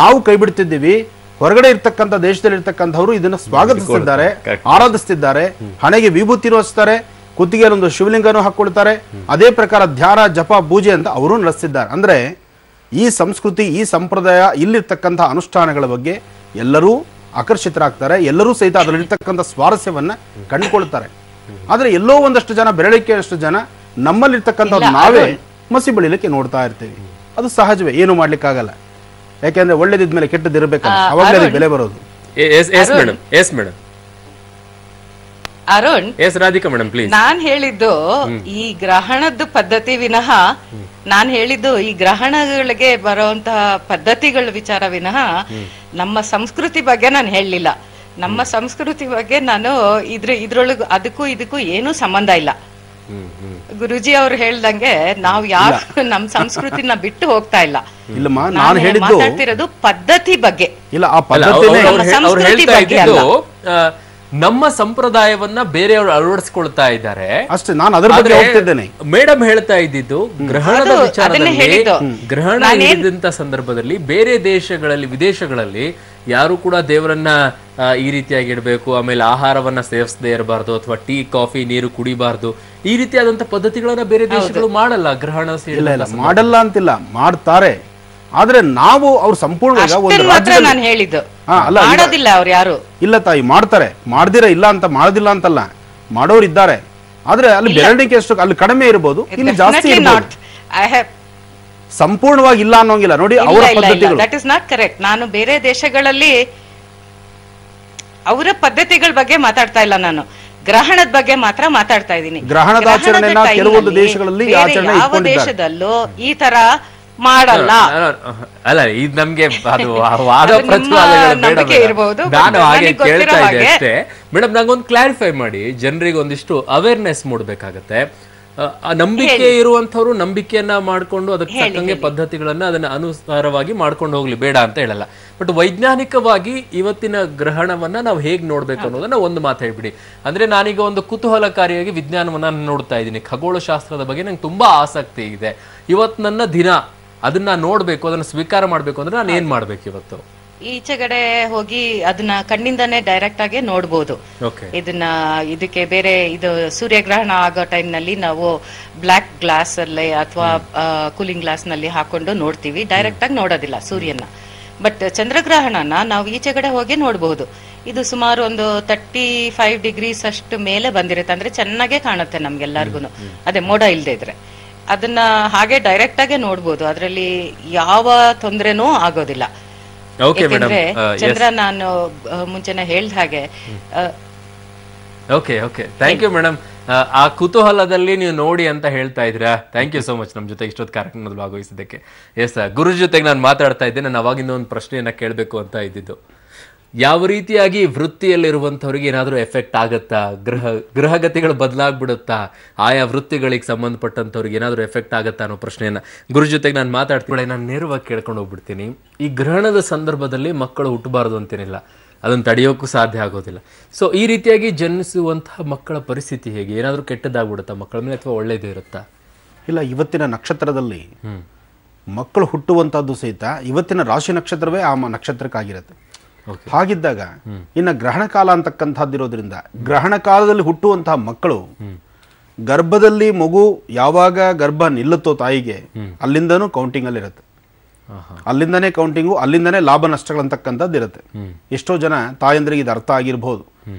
ನಾವು ಕೈ ಬಿಡ್ತಿದ್ದೀವಿ. ಹೊರಗಡೆ ಇರ್ತಕ್ಕಂಥ ದೇಶದಲ್ಲಿ ಇರ್ತಕ್ಕಂಥವ್ರು ಇದನ್ನ ಸ್ವಾಗತಿಸ್ತಿದ್ದಾರೆ, ಆರಾಧಿಸ್ತಿದ್ದಾರೆ, ಹಣೆಗೆ ವಿಭೂತಿ ಹಚ್ತಾರೆ, ಕುತ್ತಿಗೆಯಲ್ಲಿ ಒಂದು ಶಿವಲಿಂಗನೂ ಹಾಕೊಳ್ತಾರೆ. ಅದೇ ಪ್ರಕಾರ ಧ್ಯಾನ ಜಪ ಪೂಜೆ ಅಂತ ಅವರು ನಡೆಸ್ತಿದ್ದಾರೆ. ಅಂದ್ರೆ ಈ ಸಂಸ್ಕೃತಿ, ಈ ಸಂಪ್ರದಾಯ, ಇಲ್ಲಿರ್ತಕ್ಕಂಥ ಅನುಷ್ಠಾನಗಳ ಬಗ್ಗೆ ಎಲ್ಲರೂ ಆಕರ್ಷಿತರಾಗ್ತಾರೆ. ಎಲ್ಲರೂ ಸಹಿತ ಅದರಲ್ಲಿರ್ತಕ್ಕಂಥ ಸ್ವಾರಸ್ಯವನ್ನ ಕಂಡುಕೊಳ್ತಾರೆ. ಆದ್ರೆ ಎಲ್ಲೋ ಒಂದಷ್ಟು ಜನ, ಬೆರಳಿಕೆಯಷ್ಟು ಜನ ನಮ್ಮಲ್ಲಿರ್ತಕ್ಕಂಥ ನಾವೇ ಮಸಿ ಬೆಳಿಲಿಕ್ಕೆ ನೋಡ್ತಾ ಇರ್ತೀವಿ. ಅದು ಸಹಜವೇ, ಏನು ಮಾಡ್ಲಿಕ್ಕಾಗಲ್ಲ. ಯಾಕೆಂದ್ರೆ ಒಳ್ಳೇದಿದ್ಮೇಲೆ ಕೆಟ್ಟದಿರ್ಬೇಕಲ್ಲ, ಅವಾಗಲೇ ಅದಕ್ಕೆ ಬೆಲೆ ಬರೋದು. Arun, Radhika madam please. ನಾನ್ ಹೇಳಿದ್ದು ಈ ಗ್ರಹಣದ ಪದ್ಧತಿ ವಿನಃ, ನಾನ್ ಹೇಳಿದ್ದು ಈ ಗ್ರಹಣಗಳಿಗೆ ಬರುವಂತಹ ಪದ್ಧತಿಗಳ ವಿಚಾರ ವಿನಃ ನಮ್ಮ ಸಂಸ್ಕೃತಿ ಬಗ್ಗೆ ನಾನು ಹೇಳಲಿಲ್ಲ. ನಮ್ಮ ಸಂಸ್ಕೃತಿ ಬಗ್ಗೆ ನಾನು ಇದ್ರೊಳಗೆ ಅದಕ್ಕೂ ಇದಕ್ಕೂ ಏನೂ ಸಂಬಂಧ ಇಲ್ಲ. ಗುರುಜಿ ಅವ್ರು ಹೇಳ್ದಂಗೆ ನಾವು ಯಾರು ನಮ್ಮ ಸಂಸ್ಕೃತಿನ ಬಿಟ್ಟು ಹೋಗ್ತಾ ಇಲ್ಲ. ಇಲ್ಲಮ್ಮ, ನಾನು ಹೇಳಿದ್ದು ಮಾತಾಡ್ತಿರೋದು ಪದ್ಧತಿ ಬಗ್ಗೆ. ಇಲ್ಲ, ಆ ಪದ್ಧತಿ ಸಂಸ್ಕೃತಿ ಬಗ್ಗೆ ಅಲ್ಲ. ನಮ್ಮ ಸಂಪ್ರದಾಯವನ್ನ ಬೇರೆಯವರು ಅಳವಡಿಸಿಕೊಳ್ತಾ ಇದ್ದಾರೆ ಅಷ್ಟೇ. ನಾನು ಅದರ ಬಗ್ಗೆ ಹೋಗ್ತಿದ್ದೇನೆ. ಮೇಡಮ್ ಹೇಳ್ತಾ ಇದ್ದಿದ್ದು ಗ್ರಹಣದ ವಿಚಾರದಲ್ಲಿ, ಗ್ರಹಣ ಇದ್ದಂತ ಸಂದರ್ಭದಲ್ಲಿ ಬೇರೆ ದೇಶಗಳಲ್ಲಿ, ವಿದೇಶಗಳಲ್ಲಿ ಯಾರು ಕೂಡ ದೇವರನ್ನ ಈ ರೀತಿಯಾಗಿ ಇಡಬೇಕು, ಆಮೇಲೆ ಆಹಾರವನ್ನ ಸೇವಿಸದೇ ಇರಬಾರ್ದು, ಅಥವಾ ಟೀ ಕಾಫಿ ನೀರು ಕುಡಿಬಾರ್ದು, ಈ ರೀತಿಯಾದಂತ ಪದ್ಧತಿಗಳನ್ನ ಬೇರೆ ದೇಶಗಳು ಮಾಡಲ್ಲ. ಗ್ರಹಣ ಮಾಡಲ್ಲ ಅಂತಿಲ್ಲ, ಮಾಡ್ತಾರೆ. ಆದ್ರೆ ನಾವು ಅವ್ರು ಸಂಪೂರ್ಣವಾಗಿ ನಾನು ಹೇಳಿದ್ದು ಮಾಡೋದಿಲ್ಲ. ಅವ್ರು ಯಾರು ಇಲ್ಲ ತಾಯಿ, ಮಾಡ್ತಾರೆ. ಮಾಡ್ದಿರ ಇಲ್ಲ ಅಂತ, ಮಾಡೋದಿಲ್ಲ ಅಂತಲ್ಲ, ಮಾಡೋರು ಇದ್ದಾರೆ. ಆದ್ರೆ ಅಲ್ಲಿ ಬೆರಳಿಕೆ ಅಷ್ಟು ಅಲ್ಲಿ ಕಡಿಮೆ ಇರಬಹುದು, ಇಲ್ಲಿ ಜಾಸ್ತಿ ಇರಬಹುದು. ಸಂಪೂರ್ಣವಾಗಿ ಇಲ್ಲ ಅನ್ನೋಂಗಿಲ್ಲ ನೋಡಿ ಅವರ ಪದ್ಧತಿಗಳು. That is not correct. ನಾನು ಬೇರೆ ದೇಶಗಳಲ್ಲಿ ಅವರ ಪದ್ಧತಿಗಳ ಬಗ್ಗೆ ಮಾತಾಡ್ತಾ ಇಲ್ಲ, ನಾನು ಗ್ರಹಣದ ಬಗ್ಗೆ ಮಾತ್ರ ಮಾತಾಡ್ತಾ ಇದ್ದೀನಿ. ಗ್ರಹಣದ ಆಚರಣೆನ ಕೆಲವೊಂದು ದೇಶಗಳಲ್ಲಿ ಆಚರಣೆ ಯಾವ ದೇಶದಲ್ಲೂ ಈ ತರ ಮಾಡಲ್ಲ. ಅಲ್ಲ, ಇದು ನಮ್ಗೆ ಅದು ವಾದ ಪ್ರತಿವಾದಗಳು. ನಾನು ಹಾಗೆ ಕೇಳ್ತಾ ಇದ್ದೆ ಅಷ್ಟೇ. ಮೇಡಮ್, ನಂಗೊಂದು ಕ್ಲಾರಿಫೈ ಮಾಡಿ, ಜನರಿಗೆ ಒಂದಿಷ್ಟು ಅವೇರ್ನೆಸ್ ಮೂಡಬೇಕಾಗತ್ತೆ. ನಂಬಿಕೆ ಇರುವಂತವ್ರು ನಂಬಿಕೆಯನ್ನ ಮಾಡ್ಕೊಂಡು ಅದಕ್ಕೆ ತಕ್ಕಂಗೆ ಪದ್ಧತಿಗಳನ್ನ ಅದನ್ನ ಅನುಸಾರವಾಗಿ ಮಾಡ್ಕೊಂಡು ಹೋಗ್ಲಿ, ಬೇಡ ಅಂತ ಹೇಳಲ್ಲ. ಬಟ್ ವೈಜ್ಞಾನಿಕವಾಗಿ ಇವತ್ತಿನ ಗ್ರಹಣವನ್ನ ನಾವು ಹೇಗ್ ನೋಡ್ಬೇಕು ಅನ್ನೋದನ್ನ ಒಂದು ಮಾತು ಹೇಳ್ಬಿಡಿ. ಅಂದ್ರೆ ನಾನೀಗ ಒಂದು ಕುತೂಹಲಕಾರಿಯಾಗಿ ವಿಜ್ಞಾನವನ್ನ ನೋಡ್ತಾ ಇದ್ದೀನಿ, ಖಗೋಳಶಾಸ್ತ್ರದ ಬಗ್ಗೆ ನಂಗೆ ತುಂಬಾ ಆಸಕ್ತಿ ಇದೆ. ಇವತ್ತು ನನ್ನ ದಿನ, ಅದನ್ನ ನೋಡ್ಬೇಕು, ಅದನ್ನ ಸ್ವೀಕಾರ ಮಾಡ್ಬೇಕು ಅಂದ್ರೆ ನಾನು ಏನ್ ಮಾಡ್ಬೇಕು? ಇವತ್ತು ಈಚೆಗಡೆ ಹೋಗಿ ಅದನ್ನ ಕಣ್ಣಿಂದಾನೇ ಡೈರೆಕ್ಟ್ ಆಗಿ ನೋಡ್ಬೋದು. ಇದಕ್ಕೆ ಬೇರೆ ಇದು ಸೂರ್ಯಗ್ರಹಣ ಆಗೋ ಟೈಮ್ ನಲ್ಲಿ ನಾವು ಬ್ಲಾಕ್ ಗ್ಲಾಸ್ ಅಲ್ಲಿ ಅಥವಾ ಕೂಲಿಂಗ್ ಗ್ಲಾಸ್ ನಲ್ಲಿ ಹಾಕೊಂಡು ನೋಡ್ತೀವಿ, ಡೈರೆಕ್ಟ್ ಆಗಿ ನೋಡೋದಿಲ್ಲ ಸೂರ್ಯನ. ಬಟ್ ಚಂದ್ರಗ್ರಹಣನ ನಾವು ಈಚೆಗಡೆ ಹೋಗಿ ನೋಡಬಹುದು. ಇದು ಸುಮಾರು ಒಂದು 35 ಡಿಗ್ರೀಸ್ ಅಷ್ಟು ಮೇಲೆ ಬಂದಿರುತ್ತೆ. ಅಂದ್ರೆ ಚೆನ್ನಾಗೆ ಕಾಣುತ್ತೆ ನಮ್ಗೆಲ್ಲರಿಗೂ, ಅದೇ ಮೋಡ ಇಲ್ದೇ ಇದ್ರೆ ಅದನ್ನ ಹಾಗೆ ಡೈರೆಕ್ಟ್ ಆಗಿ ನೋಡ್ಬೋದು. ಅದ್ರಲ್ಲಿ ಯಾವ ತೊಂದರೆನೂ ಆಗೋದಿಲ್ಲ. ಯಾಕೆಂದ್ರೆ ಚಂದ್ರ, ನಾನು ಮುಂಚೆನೆ ಹೇಳ್ದ ಹಾಗೆ. Okay, thank you madam. ಆ ಕುತೂಹಲದಲ್ಲಿ ನೀವು ನೋಡಿ ಅಂತ ಹೇಳ್ತಾ ಇದ್ರಾ. ಥ್ಯಾಂಕ್ ಯು ಸೋ ಮಚ್ ನಮ್ಮ ಜೊತೆ ಇಷ್ಟೊತ್ತು ಕಾರ್ಯಕ್ರಮದಲ್ಲಿ ಭಾಗವಹಿಸಿದ್ದಕ್ಕೆ. ಎಸ್, ಗುರು ಜೊತೆಗೆ ನಾನು ಮಾತಾಡ್ತಾ ಇದ್ದೆ. ನಾನು ಅವಾಗಿಂದ ಒಂದು ಪ್ರಶ್ನೆಯನ್ನ ಕೇಳಬೇಕು ಅಂತ ಇದ್ದಿದ್ದು, ಯಾವ ರೀತಿಯಾಗಿ ವೃತ್ತಿಯಲ್ಲಿರುವಂಥವ್ರಿಗೆ ಏನಾದರೂ ಎಫೆಕ್ಟ್ ಆಗುತ್ತಾ, ಗ್ರಹಗತಿಗಳು ಬದಲಾಗ್ಬಿಡುತ್ತಾ, ಆಯಾ ವೃತ್ತಿಗಳಿಗೆ ಸಂಬಂಧಪಟ್ಟಂಥವ್ರಿಗೆ ಏನಾದರೂ ಎಫೆಕ್ಟ್ ಆಗುತ್ತಾ ಅನ್ನೋ ಪ್ರಶ್ನೆಯನ್ನ ಗುರು ಜೊತೆಗೆ ನಾನು ಮಾತಾಡ್ತೀನಿ. ನಾನು ನೇರವಾಗಿ ಕೇಳ್ಕೊಂಡು ಹೋಗ್ಬಿಡ್ತೀನಿ. ಈ ಗ್ರಹಣದ ಸಂದರ್ಭದಲ್ಲಿ ಮಕ್ಕಳು ಹುಟ್ಟಬಾರ್ದು ಅಂತೇನಿಲ್ಲ, ಅದನ್ನು ತಡೆಯೋಕ್ಕೂ ಸಾಧ್ಯ ಆಗೋದಿಲ್ಲ. ಸೊ ಈ ರೀತಿಯಾಗಿ ಜನಿಸುವಂತಹ ಮಕ್ಕಳ ಪರಿಸ್ಥಿತಿ ಹೇಗೆ? ಏನಾದರೂ ಕೆಟ್ಟದಾಗ್ಬಿಡುತ್ತಾ ಮಕ್ಕಳ ಮೇಲೆ, ಅಥವಾ ಒಳ್ಳೇದೇ ಇರುತ್ತಾ? ಇಲ್ಲ, ಇವತ್ತಿನ ನಕ್ಷತ್ರದಲ್ಲಿ ಮಕ್ಕಳು ಹುಟ್ಟುವಂತಹದ್ದು ಸಹಿತ ಇವತ್ತಿನ ರಾಶಿ ನಕ್ಷತ್ರವೇ ಆ ನಕ್ಷತ್ರಕ್ಕಾಗಿರುತ್ತೆ. ಹಾಗಿದ್ದಾಗ ಇನ್ನು ಗ್ರಹಣ ಕಾಲ ಅಂತಕ್ಕಂಥದ್ದಿರೋದ್ರಿಂದ ಗ್ರಹಣ ಕಾಲದಲ್ಲಿ ಹುಟ್ಟುವಂತಹ ಮಕ್ಕಳು ಗರ್ಭದಲ್ಲಿ ಮಗು ಯಾವಾಗ ಗರ್ಭ ನಿಲ್ಲುತ್ತೋ ತಾಯಿಗೆ, ಅಲ್ಲಿಂದನೂ ಕೌಂಟಿಂಗ್ ಅಲ್ಲಿ ಇರುತ್ತೆ. ಅಲ್ಲಿಂದನೇ ಕೌಂಟಿಂಗು, ಅಲ್ಲಿಂದನೇ ಲಾಭ ನಷ್ಟಗಳಂತಕ್ಕಂಥದ್ದು ಇರುತ್ತೆ. ಎಷ್ಟೋ ಜನ ತಾಯಂದ್ರಿಗೆ ಇದು ಅರ್ಥ ಆಗಿರ್ಬೋದು,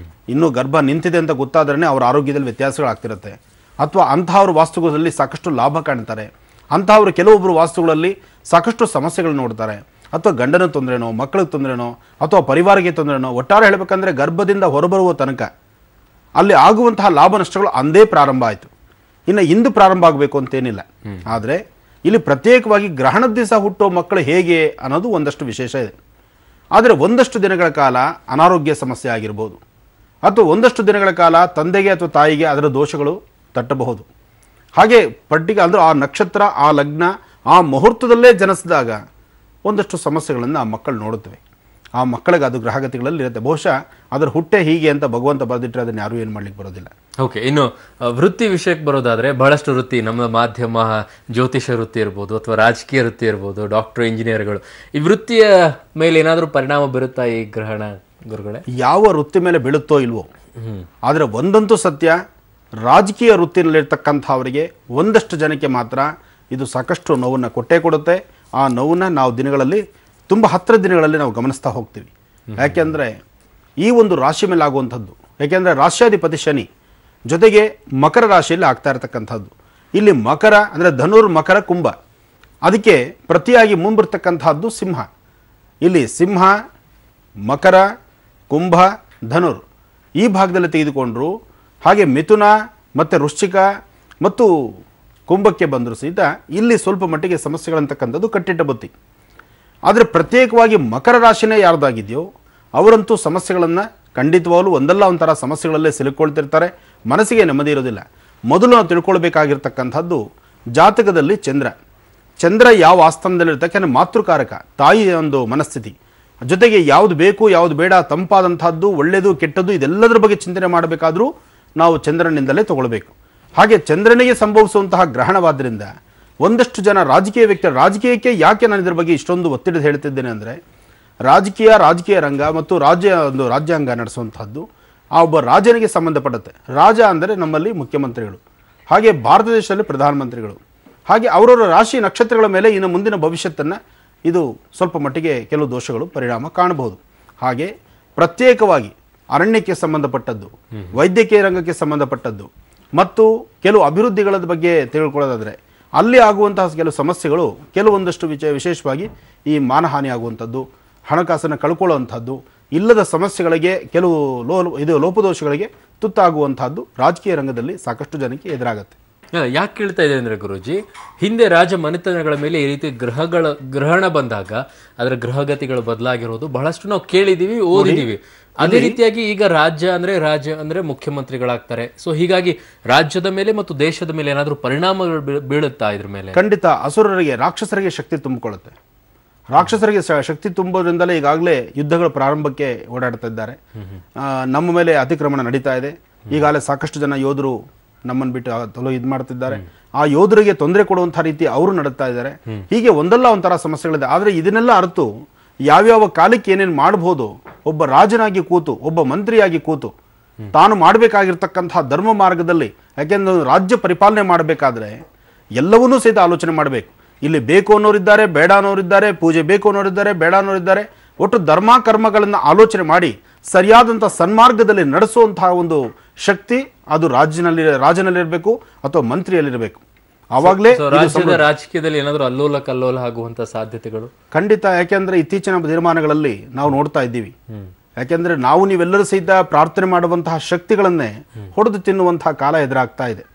ಇನ್ನು ಗರ್ಭ ನಿಂತಿದೆ ಅಂತ ಗೊತ್ತಾದ್ರೆ ಅವ್ರ ಆರೋಗ್ಯದಲ್ಲಿ ವ್ಯತ್ಯಾಸಗಳಾಗ್ತಿರುತ್ತೆ. ಅಥವಾ ಅಂತಹವ್ರ ವಾಸ್ತುಗಳಲ್ಲಿ ಸಾಕಷ್ಟು ಲಾಭ ಕಾಣ್ತಾರೆ, ಅಂತಹವ್ರು ಕೆಲವೊಬ್ಬರು ವಾಸ್ತುಗಳಲ್ಲಿ ಸಾಕಷ್ಟು ಸಮಸ್ಯೆಗಳು ನೋಡ್ತಾರೆ. ಅಥವಾ ಗಂಡನ ತೊಂದರೆನೋ, ಮಕ್ಕಳಿಗೆ ತೊಂದರೆನೋ, ಅಥವಾ ಪರಿವಾರಕ್ಕೆ ತೊಂದರೆನೋ. ಒಟ್ಟಾರೆ ಹೇಳ್ಬೇಕಂದ್ರೆ ಗರ್ಭದಿಂದ ಹೊರಬರುವ ತನಕ ಅಲ್ಲಿ ಆಗುವಂತಹ ಲಾಭ ನಷ್ಟಗಳು ಅಂದೇ ಪ್ರಾರಂಭ ಆಯಿತು. ಇನ್ನು ಇಂದು ಪ್ರಾರಂಭ ಆಗಬೇಕು ಅಂತೇನಿಲ್ಲ. ಆದರೆ ಇಲ್ಲಿ ಪ್ರತ್ಯೇಕವಾಗಿ ಗ್ರಹಣದ ದಿವಸ ಹುಟ್ಟೋ ಮಕ್ಕಳು ಹೇಗೆ ಅನ್ನೋದು ಒಂದಷ್ಟು ವಿಶೇಷ ಇದೆ. ಆದರೆ ಒಂದಷ್ಟು ದಿನಗಳ ಕಾಲ ಅನಾರೋಗ್ಯ ಸಮಸ್ಯೆ ಆಗಿರ್ಬೋದು, ಅಥವಾ ಒಂದಷ್ಟು ದಿನಗಳ ಕಾಲ ತಂದೆಗೆ ಅಥವಾ ತಾಯಿಗೆ ಅದರ ದೋಷಗಳು ತಟ್ಟಬಹುದು. ಹಾಗೆ ಅಂದ್ರೆ ಆ ನಕ್ಷತ್ರ, ಆ ಲಗ್ನ, ಆ ಮುಹೂರ್ತದಲ್ಲೇ ಜನಿಸಿದಾಗ ಒಂದಷ್ಟು ಸಮಸ್ಯೆಗಳನ್ನು ಆ ಮಕ್ಕಳು ನೋಡುತ್ತವೆ. ಆ ಮಕ್ಕಳಿಗೆ ಅದು ಗ್ರಹಗತಿಗಳಲ್ಲಿ ಇರುತ್ತೆ. ಬಹುಶಃ ಅದರ ಹುಟ್ಟೆ ಹೀಗೆ ಅಂತ ಭಗವಂತ ಬರೆದಿಟ್ಟರೆ ಅದನ್ನು ಯಾರು ಏನು ಮಾಡ್ಲಿಕ್ಕೆ ಬರೋದಿಲ್ಲ. ಓಕೆ, ಇನ್ನು ವೃತ್ತಿ ವಿಷಯಕ್ಕೆ ಬರೋದಾದ್ರೆ ಬಹಳಷ್ಟು ವೃತ್ತಿ, ನಮ್ಮ ಮಾಧ್ಯಮ, ಜ್ಯೋತಿಷ ವೃತ್ತಿ ಇರ್ಬೋದು, ಅಥವಾ ರಾಜಕೀಯ ವೃತ್ತಿ ಇರ್ಬೋದು, ಡಾಕ್ಟರ್, ಇಂಜಿನಿಯರ್ಗಳು, ಈ ವೃತ್ತಿಯ ಮೇಲೆ ಏನಾದರೂ ಪರಿಣಾಮ ಬೀರುತ್ತಾ ಈ ಗ್ರಹಣ ಗುರುಗಳೇ? ಯಾವ ವೃತ್ತಿ ಮೇಲೆ ಬೀಳುತ್ತೋ ಇಲ್ವೋ, ಆದರೆ ಒಂದಂತೂ ಸತ್ಯ, ರಾಜಕೀಯ ವೃತ್ತಿನಲ್ಲಿರ್ತಕ್ಕಂಥವರಿಗೆ ಒಂದಷ್ಟು ಜನಕ್ಕೆ ಮಾತ್ರ ಇದು ಸಾಕಷ್ಟು ನೋವನ್ನು ಕೊಟ್ಟೇ ಕೊಡುತ್ತೆ. ಆ ನೋವನ್ನು ನಾವು ದಿನಗಳಲ್ಲಿ ತುಂಬ ಹತ್ತಿರ ದಿನಗಳಲ್ಲಿ ನಾವು ಗಮನಿಸ್ತಾ ಹೋಗ್ತೀವಿ. ಯಾಕೆಂದರೆ ಈ ಒಂದು ರಾಶಿ ಮೇಲೆ ಆಗುವಂಥದ್ದು, ಯಾಕೆಂದರೆ ರಾಶ್ಯಾಧಿಪತಿ ಶನಿ ಜೊತೆಗೆ ಮಕರ ರಾಶಿಯಲ್ಲಿ ಆಗ್ತಾ ಇರತಕ್ಕಂಥದ್ದು. ಇಲ್ಲಿ ಮಕರ ಅಂದರೆ ಧನುರ್, ಮಕರ, ಕುಂಭ, ಅದಕ್ಕೆ ಪ್ರತಿಯಾಗಿ ಮುಂಬರ್ತಕ್ಕಂಥದ್ದು ಸಿಂಹ. ಇಲ್ಲಿ ಸಿಂಹ, ಮಕರ, ಕುಂಭ, ಧನುರ್ ಈ ಭಾಗದಲ್ಲಿ ತೆಗೆದುಕೊಂಡ್ರು. ಹಾಗೆ ಮಿಥುನ ಮತ್ತು ವೃಶ್ಚಿಕ ಮತ್ತು ಕುಂಭಕ್ಕೆ ಬಂದರೂ ಸಹಿತ ಇಲ್ಲಿ ಸ್ವಲ್ಪ ಮಟ್ಟಿಗೆ ಸಮಸ್ಯೆಗಳಂತಕ್ಕಂಥದ್ದು ಕಟ್ಟಿಟ್ಟ ಬುತ್ತಿ. ಆದರೆ ಪ್ರತ್ಯೇಕವಾಗಿ ಮಕರ ರಾಶಿನೇ ಯಾರ್ದಾಗಿದೆಯೋ ಅವರಂತೂ ಸಮಸ್ಯೆಗಳನ್ನು ಖಂಡಿತವಾಗಲೂ ಒಂದಲ್ಲ ಒಂಥರ ಸಮಸ್ಯೆಗಳಲ್ಲೇ ಸಿಲುಕೊಳ್ತಿರ್ತಾರೆ, ಮನಸ್ಸಿಗೆ ನೆಮ್ಮದಿ ಇರೋದಿಲ್ಲ. ಮೊದಲು ನಾವು ತಿಳ್ಕೊಳ್ಬೇಕಾಗಿರ್ತಕ್ಕಂಥದ್ದು ಜಾತಕದಲ್ಲಿ ಚಂದ್ರ ಯಾವ ಆಸ್ಥಾನದಲ್ಲಿರ್ತಕ್ಕಂಥ ಮಾತೃಕಾರಕ, ತಾಯಿಯ ಒಂದು ಮನಸ್ಥಿತಿ, ಜೊತೆಗೆ ಯಾವುದು ಬೇಕು ಯಾವುದು ಬೇಡ, ತಂಪಾದಂಥದ್ದು, ಒಳ್ಳೆಯದು ಕೆಟ್ಟದ್ದು, ಇದೆಲ್ಲದರ ಬಗ್ಗೆ ಚಿಂತನೆ ಮಾಡಬೇಕಾದ್ರೂ ನಾವು ಚಂದ್ರನಿಂದಲೇ ತಗೊಳ್ಬೇಕು. ಹಾಗೆ ಚಂದ್ರನಿಗೆ ಸಂಭವಿಸುವಂತಹ ಗ್ರಹಣವಾದ್ದರಿಂದ ಒಂದಷ್ಟು ಜನ ರಾಜಕೀಯಕ್ಕೆ ಯಾಕೆ ನಾನು ಇದರ ಬಗ್ಗೆ ಇಷ್ಟೊಂದು ಒತ್ತಿಡ ಹೇಳ್ತಿದ್ದೇನೆ ಅಂದರೆ, ರಾಜಕೀಯ ರಂಗ ಮತ್ತು ರಾಜ್ಯಾಂಗ ನಡೆಸುವಂತಹದ್ದು ಆ ಒಬ್ಬ ರಾಜನಿಗೆ ಸಂಬಂಧಪಡುತ್ತೆ. ರಾಜ ಅಂದರೆ ನಮ್ಮಲ್ಲಿ ಮುಖ್ಯಮಂತ್ರಿಗಳು, ಹಾಗೆ ಭಾರತ ದೇಶದಲ್ಲಿ ಪ್ರಧಾನಮಂತ್ರಿಗಳು, ಹಾಗೆ ಅವರವರ ರಾಶಿ ನಕ್ಷತ್ರಗಳ ಮೇಲೆ ಇನ್ನು ಮುಂದಿನ ಭವಿಷ್ಯತ್ತನ್ನು ಇದು ಸ್ವಲ್ಪ ಮಟ್ಟಿಗೆ ಕೆಲವು ದೋಷಗಳು ಪರಿಣಾಮ ಕಾಣಬಹುದು. ಹಾಗೆ ಪ್ರತ್ಯೇಕವಾಗಿ ಅರಣ್ಯಕ್ಕೆ ಸಂಬಂಧಪಟ್ಟದ್ದು, ವೈದ್ಯಕೀಯ ರಂಗಕ್ಕೆ ಸಂಬಂಧಪಟ್ಟದ್ದು ಮತ್ತು ಕೆಲವು ಅಭಿವೃದ್ಧಿಗಳ ಬಗ್ಗೆ ತಿಳ್ಕೊಳ್ಳೋದಾದರೆ ಅಲ್ಲಿ ಆಗುವಂತಹ ಕೆಲವು ಸಮಸ್ಯೆಗಳು, ಕೆಲವೊಂದಷ್ಟು ವಿಶೇಷವಾಗಿ ಈ ಮಾನಹಾನಿ ಆಗುವಂಥದ್ದು, ಹಣಕಾಸನ್ನು ಕಳ್ಕೊಳ್ಳುವಂಥದ್ದು, ಇಲ್ಲದ ಸಮಸ್ಯೆಗಳಿಗೆ ಕೆಲವು ಲೋಪದೋಷಗಳಿಗೆ ತುತ್ತಾಗುವಂತಹದ್ದು ರಾಜಕೀಯ ರಂಗದಲ್ಲಿ ಸಾಕಷ್ಟು ಜನಕ್ಕೆ ಎದುರಾಗುತ್ತೆ. ಯಾಕೆ ಕೇಳ್ತಾ ಇದೆ ಅಂದ್ರೆ ಗುರುಜಿ, ಹಿಂದೆ ರಾಜ ಮನೆತನಗಳ ಮೇಲೆ ಈ ರೀತಿ ಗ್ರಹಣ ಬಂದಾಗ ಅದರ ಗ್ರಹಗತಿಗಳು ಬದಲಾಗಿರೋದು ಬಹಳಷ್ಟು ನಾವು ಕೇಳಿದೀವಿ, ಓದಿದೀವಿ. ಅದೇ ರೀತಿಯಾಗಿ ಈಗ ರಾಜ್ಯ ಅಂದ್ರೆ ಮುಖ್ಯಮಂತ್ರಿಗಳಾಗ್ತಾರೆ. ಸೊ ಹೀಗಾಗಿ ರಾಜ್ಯದ ಮೇಲೆ ಮತ್ತು ದೇಶದ ಮೇಲೆ ಏನಾದರೂ ಪರಿಣಾಮಗಳು ಬೀಳುತ್ತಾ ಇದ್ರ ಮೇಲೆ? ಖಂಡಿತ. ರಾಕ್ಷಸರಿಗೆ ಶಕ್ತಿ ತುಂಬಿಕೊಳ್ಳುತ್ತೆ. ರಾಕ್ಷಸರಿಗೆ ಶಕ್ತಿ ತುಂಬೋದ್ರಿಂದಲೇ ಈಗಾಗಲೇ ಯುದ್ಧಗಳ ಪ್ರಾರಂಭಕ್ಕೆ ಓಡಾಡ್ತಾ ಇದ್ದಾರೆ. ನಮ್ಮ ಮೇಲೆ ಅತಿಕ್ರಮಣ ನಡೀತಾ ಇದೆ. ಈಗಾಗಲೇ ಸಾಕಷ್ಟು ಜನ ಯೋಧರು ನಮ್ಮನ್ನು ಬಿಟ್ಟು ಇದು ಮಾಡ್ತಿದ್ದಾರೆ. ಆ ಯೋಧರಿಗೆ ತೊಂದರೆ ಕೊಡುವಂತಹ ರೀತಿ ಅವರು ನಡೆಸ್ತಾ ಇದ್ದಾರೆ. ಹೀಗೆ ಒಂದಲ್ಲ ಒಂಥರ ಸಮಸ್ಯೆಗಳಿದೆ. ಆದರೆ ಇದನ್ನೆಲ್ಲ ಅರ್ತು ಯಾವ್ಯಾವ ಕಾಲಕ್ಕೆ ಏನೇನು ಮಾಡಬಹುದು, ಒಬ್ಬ ರಾಜನಾಗಿ ಕೂತು, ಒಬ್ಬ ಮಂತ್ರಿಯಾಗಿ ಕೂತು ತಾನು ಮಾಡಬೇಕಾಗಿರ್ತಕ್ಕಂತಹ ಧರ್ಮ ಮಾರ್ಗದಲ್ಲಿ, ಯಾಕೆಂದ್ರೆ ರಾಜ್ಯ ಪರಿಪಾಲನೆ ಮಾಡಬೇಕಾದ್ರೆ ಎಲ್ಲವನ್ನೂ ಸಹಿತ ಆಲೋಚನೆ ಮಾಡಬೇಕು. ಇಲ್ಲಿ ಬೇಕು ಅನ್ನೋರಿದ್ದಾರೆ, ಬೇಡ ಅನ್ನೋರಿದ್ದಾರೆ, ಪೂಜೆ ಬೇಕು ಅನ್ನೋರಿದ್ದಾರೆ, ಬೇಡ ಅನ್ನೋರಿದ್ದಾರೆ. ಒಟ್ಟು ಧರ್ಮ ಕರ್ಮಗಳನ್ನು ಆಲೋಚನೆ ಮಾಡಿ ಸರಿಯಾದಂಥ ಸನ್ಮಾರ್ಗದಲ್ಲಿ ನಡೆಸುವಂತಹ ಒಂದು ಶಕ್ತಿ ಅದು ರಾಜನಲ್ಲಿರಬೇಕು ಅಥವಾ ಮಂತ್ರಿಯಲ್ಲಿರಬೇಕು. ಆವಾಗಲೇ ರಾಜಕೀಯದಲ್ಲಿ ಏನಾದರೂ ಅಲ್ಲೋಲ ಕಲ್ಲೋಲ ಆಗುವಂತ ಸಾಧ್ಯತೆಗಳು ಖಂಡಿತ. ಯಾಕೆಂದ್ರೆ ಇತ್ತೀಚಿನ ತೀರ್ಮಾನಗಳಲ್ಲಿ ನಾವು ನೋಡ್ತಾ ಇದ್ದೀವಿ. ಯಾಕೆಂದ್ರೆ ನೀವೆಲ್ಲರೂ ಸಹಿತ ಪ್ರಾರ್ಥನೆ ಮಾಡುವಂತಹ ಶಕ್ತಿಗಳನ್ನೇ ಹೊಡೆದು ತಿನ್ನುವಂತಹ ಕಾಲ ಎದುರಾಗ್ತಾ ಇದೆ.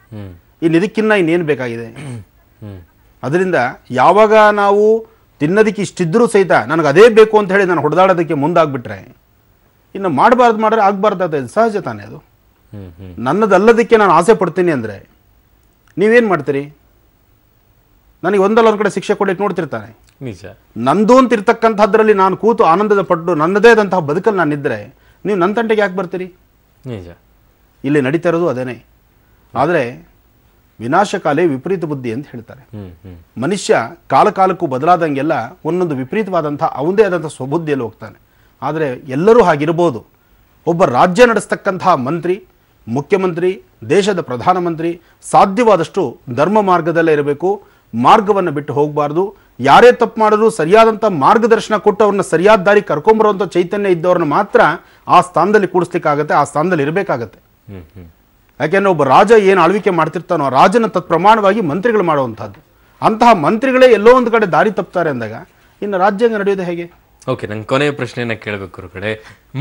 ಇನ್ನೇನು ಬೇಕಾಗಿದೆ? ಅದರಿಂದ ಯಾವಾಗ ನಾವು ತಿನ್ನೋದಕ್ಕೆ ಇಷ್ಟಿದ್ರೂ ಸಹಿತ ನನಗೆ ಅದೇ ಬೇಕು ಅಂತ ಹೇಳಿ ನಾನು ಹೊಡೆದಾಡೋದಕ್ಕೆ ಮುಂದಾಗ್ಬಿಟ್ರೆ ಇನ್ನು ಮಾಡಿದ್ರೆ ಆಗ್ಬಾರ್ದು, ಸಹಜ ತಾನೇ ಅದು. ನನ್ನದಲ್ಲದಕ್ಕೆ ನಾನು ಆಸೆ ಪಡ್ತೀನಿ ಅಂದರೆ ನೀವೇನು ಮಾಡ್ತೀರಿ? ನನಗೆ ಒಂದಲ್ಲ ಒಂದು ಕಡೆ ಶಿಕ್ಷೆ ಕೊಡ್ಲಿಕ್ಕೆ ನೋಡ್ತಿರ್ತಾನೆ. ನಿಜ. ನಂದು ಅಂತ ಇರ್ತಕ್ಕಂಥದ್ರಲ್ಲಿ ನಾನು ಕೂತು ಆನಂದದ ಪಟ್ಟು ನನ್ನದೇ ಆದಂತಹ ಬದುಕಲ್ಲಿ ನಾನಿದ್ರೆ ನೀವು ನನ್ನ ತಂಟೆಗೆ ಯಾಕೆ ಬರ್ತೀರಿ? ನಿಜ. ಇಲ್ಲಿ ನಡೀತಾ ಇರೋದು ಅದೇನೆ. ಆದರೆ ವಿನಾಶಕಾಲೇ ವಿಪರೀತ ಬುದ್ಧಿ ಅಂತ ಹೇಳ್ತಾರೆ. ಮನುಷ್ಯ ಕಾಲಕ್ಕೂ ಬದಲಾದಂಗೆಲ್ಲ ಒಂದೊಂದು ವಿಪರೀತವಾದಂತಹ ಅವನದೇ ಆದಂತಹ ಸ್ವಬುದ್ಧಿಯಲ್ಲಿ ಹೋಗ್ತಾನೆ. ಆದರೆ ಎಲ್ಲರೂ ಹಾಗಿರ್ಬೋದು. ಒಬ್ಬ ರಾಜ್ಯ ನಡೆಸ್ತಕ್ಕಂತಹ ಮಂತ್ರಿ, ಮುಖ್ಯಮಂತ್ರಿ, ದೇಶದ ಪ್ರಧಾನಮಂತ್ರಿ ಸಾಧ್ಯವಾದಷ್ಟು ಧರ್ಮ ಮಾರ್ಗದಲ್ಲೇ ಇರಬೇಕು. ಮಾರ್ಗವನ್ನು ಬಿಟ್ಟು ಹೋಗಬಾರ್ದು. ಯಾರೇ ತಪ್ಪು ಮಾಡಿದ್ರು ಸರಿಯಾದಂಥ ಮಾರ್ಗದರ್ಶನ ಕೊಟ್ಟು ಅವ್ರನ್ನ ಸರಿಯಾದ ದಾರಿ ಕರ್ಕೊಂಬರುವಂಥ ಚೈತನ್ಯ ಇದ್ದವ್ರನ್ನ ಮಾತ್ರ ಆ ಸ್ಥಾನದಲ್ಲಿ ಕೂಡಿಸ್ಲಿಕ್ಕಾಗತ್ತೆ, ಆ ಸ್ಥಾನದಲ್ಲಿ ಇರಬೇಕಾಗತ್ತೆ. ಯಾಕೆಂದ್ರೆ ಒಬ್ಬ ರಾಜ ಏನು ಆಳ್ವಿಕೆ ಮಾಡ್ತಿರ್ತಾನೋ ಆ ರಾಜನ ತತ್ಪ್ರಮಾಣವಾಗಿ ಮಂತ್ರಿಗಳು ಮಾಡುವಂಥದ್ದು. ಅಂತಹ ಮಂತ್ರಿಗಳೇ ಎಲ್ಲೋ ಒಂದು ಕಡೆ ದಾರಿ ತಪ್ತಾರೆ ಅಂದಾಗ ಇನ್ನು ರಾಜ್ಯಾಂಗ ನಡೆಯೋದು ಹೇಗೆ? ಓಕೆ, ನಂಗೆ ಕೊನೆಯ ಪ್ರಶ್ನೆಯನ್ನ ಕೇಳಬೇಕು ಕಡೆ.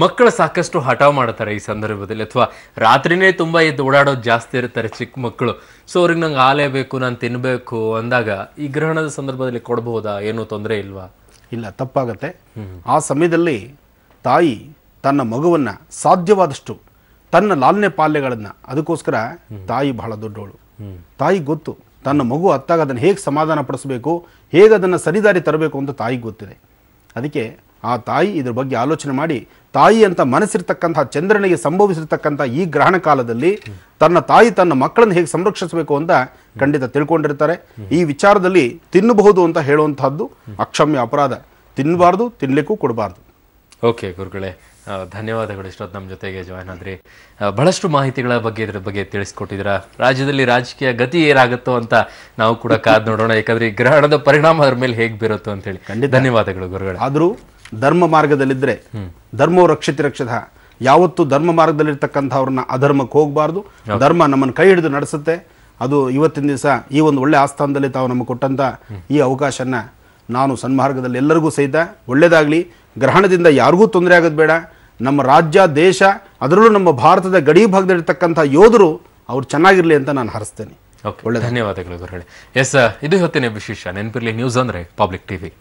ಮಕ್ಕಳು ಸಾಕಷ್ಟು ಹಠಾವ್ ಮಾಡ್ತಾರೆ ಈ ಸಂದರ್ಭದಲ್ಲಿ, ಅಥವಾ ರಾತ್ರಿನೇ ತುಂಬಾ ಎದ್ದು ಓಡಾಡೋದು ಜಾಸ್ತಿ ಇರ್ತಾರೆ ಚಿಕ್ಕ ಮಕ್ಕಳು. ಸೊ ಅವ್ರಿಗೆ ನಂಗೆ ಹಾಲೇ ಬೇಕು, ನಾನು ತಿನ್ಬೇಕು ಅಂದಾಗ ಈ ಗ್ರಹಣದ ಸಂದರ್ಭದಲ್ಲಿ ಕೊಡಬಹುದಾ? ಏನೂ ತೊಂದರೆ ಇಲ್ವಾ? ಇಲ್ಲ, ತಪ್ಪಾಗತ್ತೆ. ಆ ಸಮಯದಲ್ಲಿ ತಾಯಿ ತನ್ನ ಮಗುವನ್ನ ಸಾಧ್ಯವಾದಷ್ಟು ತನ್ನ ಲಾಲನೆ ಪಾಲ್ಯಗಳನ್ನು, ಅದಕ್ಕೋಸ್ಕರ ತಾಯಿ ಬಹಳ ದೊಡ್ಡವಳು. ತಾಯಿಗೆ ಗೊತ್ತು ತನ್ನ ಮಗು ಅತ್ತಾಗ ಅದನ್ನು ಹೇಗೆ ಸಮಾಧಾನ ಪಡಿಸಬೇಕು, ಹೇಗೆ ಅದನ್ನು ಸರಿದಾರಿ ತರಬೇಕು ಅಂತ ತಾಯಿಗೆ ಗೊತ್ತಿದೆ. ಅದಕ್ಕೆ ಆ ತಾಯಿ ಇದ್ರ ಬಗ್ಗೆ ಆಲೋಚನೆ ಮಾಡಿ ತಾಯಿ ಅಂತ ಮನಸ್ಸಿರ್ತಕ್ಕಂಥ ಚಂದ್ರನಿಗೆ ಸಂಭವಿಸಿರ್ತಕ್ಕಂಥ ಈ ಗ್ರಹಣ ಕಾಲದಲ್ಲಿ ತನ್ನ ತಾಯಿ ತನ್ನ ಮಕ್ಕಳನ್ನು ಹೇಗೆ ಸಂರಕ್ಷಿಸಬೇಕು ಅಂತ ಖಂಡಿತ ತಿಳ್ಕೊಂಡಿರ್ತಾರೆ. ಈ ವಿಚಾರದಲ್ಲಿ ತಿನ್ನಬಹುದು ಅಂತ ಹೇಳುವಂತಹದ್ದು ಅಕ್ಷಮ್ಯ ಅಪರಾಧ. ತಿನ್ನಬಾರ್ದು, ತಿನ್ನಲಿಕ್ಕೂ ಕೊಡಬಾರ್ದು. ಓಕೆ ಗುರುಗಳೇ, ಧನ್ಯವಾದಗಳು. ಇಷ್ಟೊತ್ತು ನಮ್ಮ ಜೊತೆಗೆ ಜಾಯ್ನ್ ಆದ್ರಿ. ಬಹಳಷ್ಟು ಮಾಹಿತಿಗಳ ಬಗ್ಗೆ ಇದ್ರ ಬಗ್ಗೆ ತಿಳಿಸ್ಕೊಟ್ಟಿದ್ದೀರಾ. ರಾಜ್ಯದಲ್ಲಿ ರಾಜಕೀಯ ಗತಿ ಏನಾಗುತ್ತೋ ಅಂತ ನಾವು ಕೂಡ ಕಾದ್ ನೋಡೋಣ, ಯಾಕಂದ್ರೆ ಈ ಗ್ರಹಣದ ಪರಿಣಾಮ ಅದ್ರ ಮೇಲೆ ಹೇಗ್ ಬೀರುತ್ತೋ ಅಂತ ಹೇಳಿ. ಧನ್ಯವಾದಗಳು ಗುರುಗಳೇ. ಆದರೂ ಧರ್ಮ ಮಾರ್ಗದಲ್ಲಿದ್ದರೆ ಧರ್ಮೋ ರಕ್ಷಿತಿ ರಕ್ಷಿತ. ಯಾವತ್ತು ಧರ್ಮ ಮಾರ್ಗದಲ್ಲಿರ್ತಕ್ಕಂಥವ್ರನ್ನ ಅಧರ್ಮಕ್ಕೆ ಹೋಗಬಾರ್ದು. ಧರ್ಮ ನಮ್ಮನ್ನು ಕೈ ಹಿಡಿದು ನಡೆಸುತ್ತೆ. ಅದು ಇವತ್ತಿನ ದಿವಸ ಈ ಒಂದು ಒಳ್ಳೆ ಆಸ್ಥಾನದಲ್ಲಿ ತಾವು ನಮಗೆ ಕೊಟ್ಟಂತ ಈ ಅವಕಾಶನ ನಾನು ಸನ್ಮಾರ್ಗದಲ್ಲಿ ಎಲ್ಲರಿಗೂ ಸಹಿತ ಒಳ್ಳೇದಾಗಲಿ. ಗ್ರಹಣದಿಂದ ಯಾರಿಗೂ ತೊಂದರೆ ಆಗೋದು ಬೇಡ. ನಮ್ಮ ರಾಜ್ಯ, ದೇಶ, ಅದರಲ್ಲೂ ನಮ್ಮ ಭಾರತದ ಗಡಿ ಭಾಗದಲ್ಲಿರ್ತಕ್ಕಂಥ ಯೋಧರು ಅವ್ರು ಚೆನ್ನಾಗಿರಲಿ ಅಂತ ನಾನು ಹಾರೈಸ್ತೇನೆ. ಧನ್ಯವಾದಗಳು ಗುರುಗಳೇ. ಎಸ್, ಇದು ಇವತ್ತಿನ ವಿಶೇಷ. ನೆನಪಿರ್ಲಿ, ನ್ಯೂಸ್ ಅಂದ್ರೆ ಪಬ್ಲಿಕ್ ಟಿವಿ.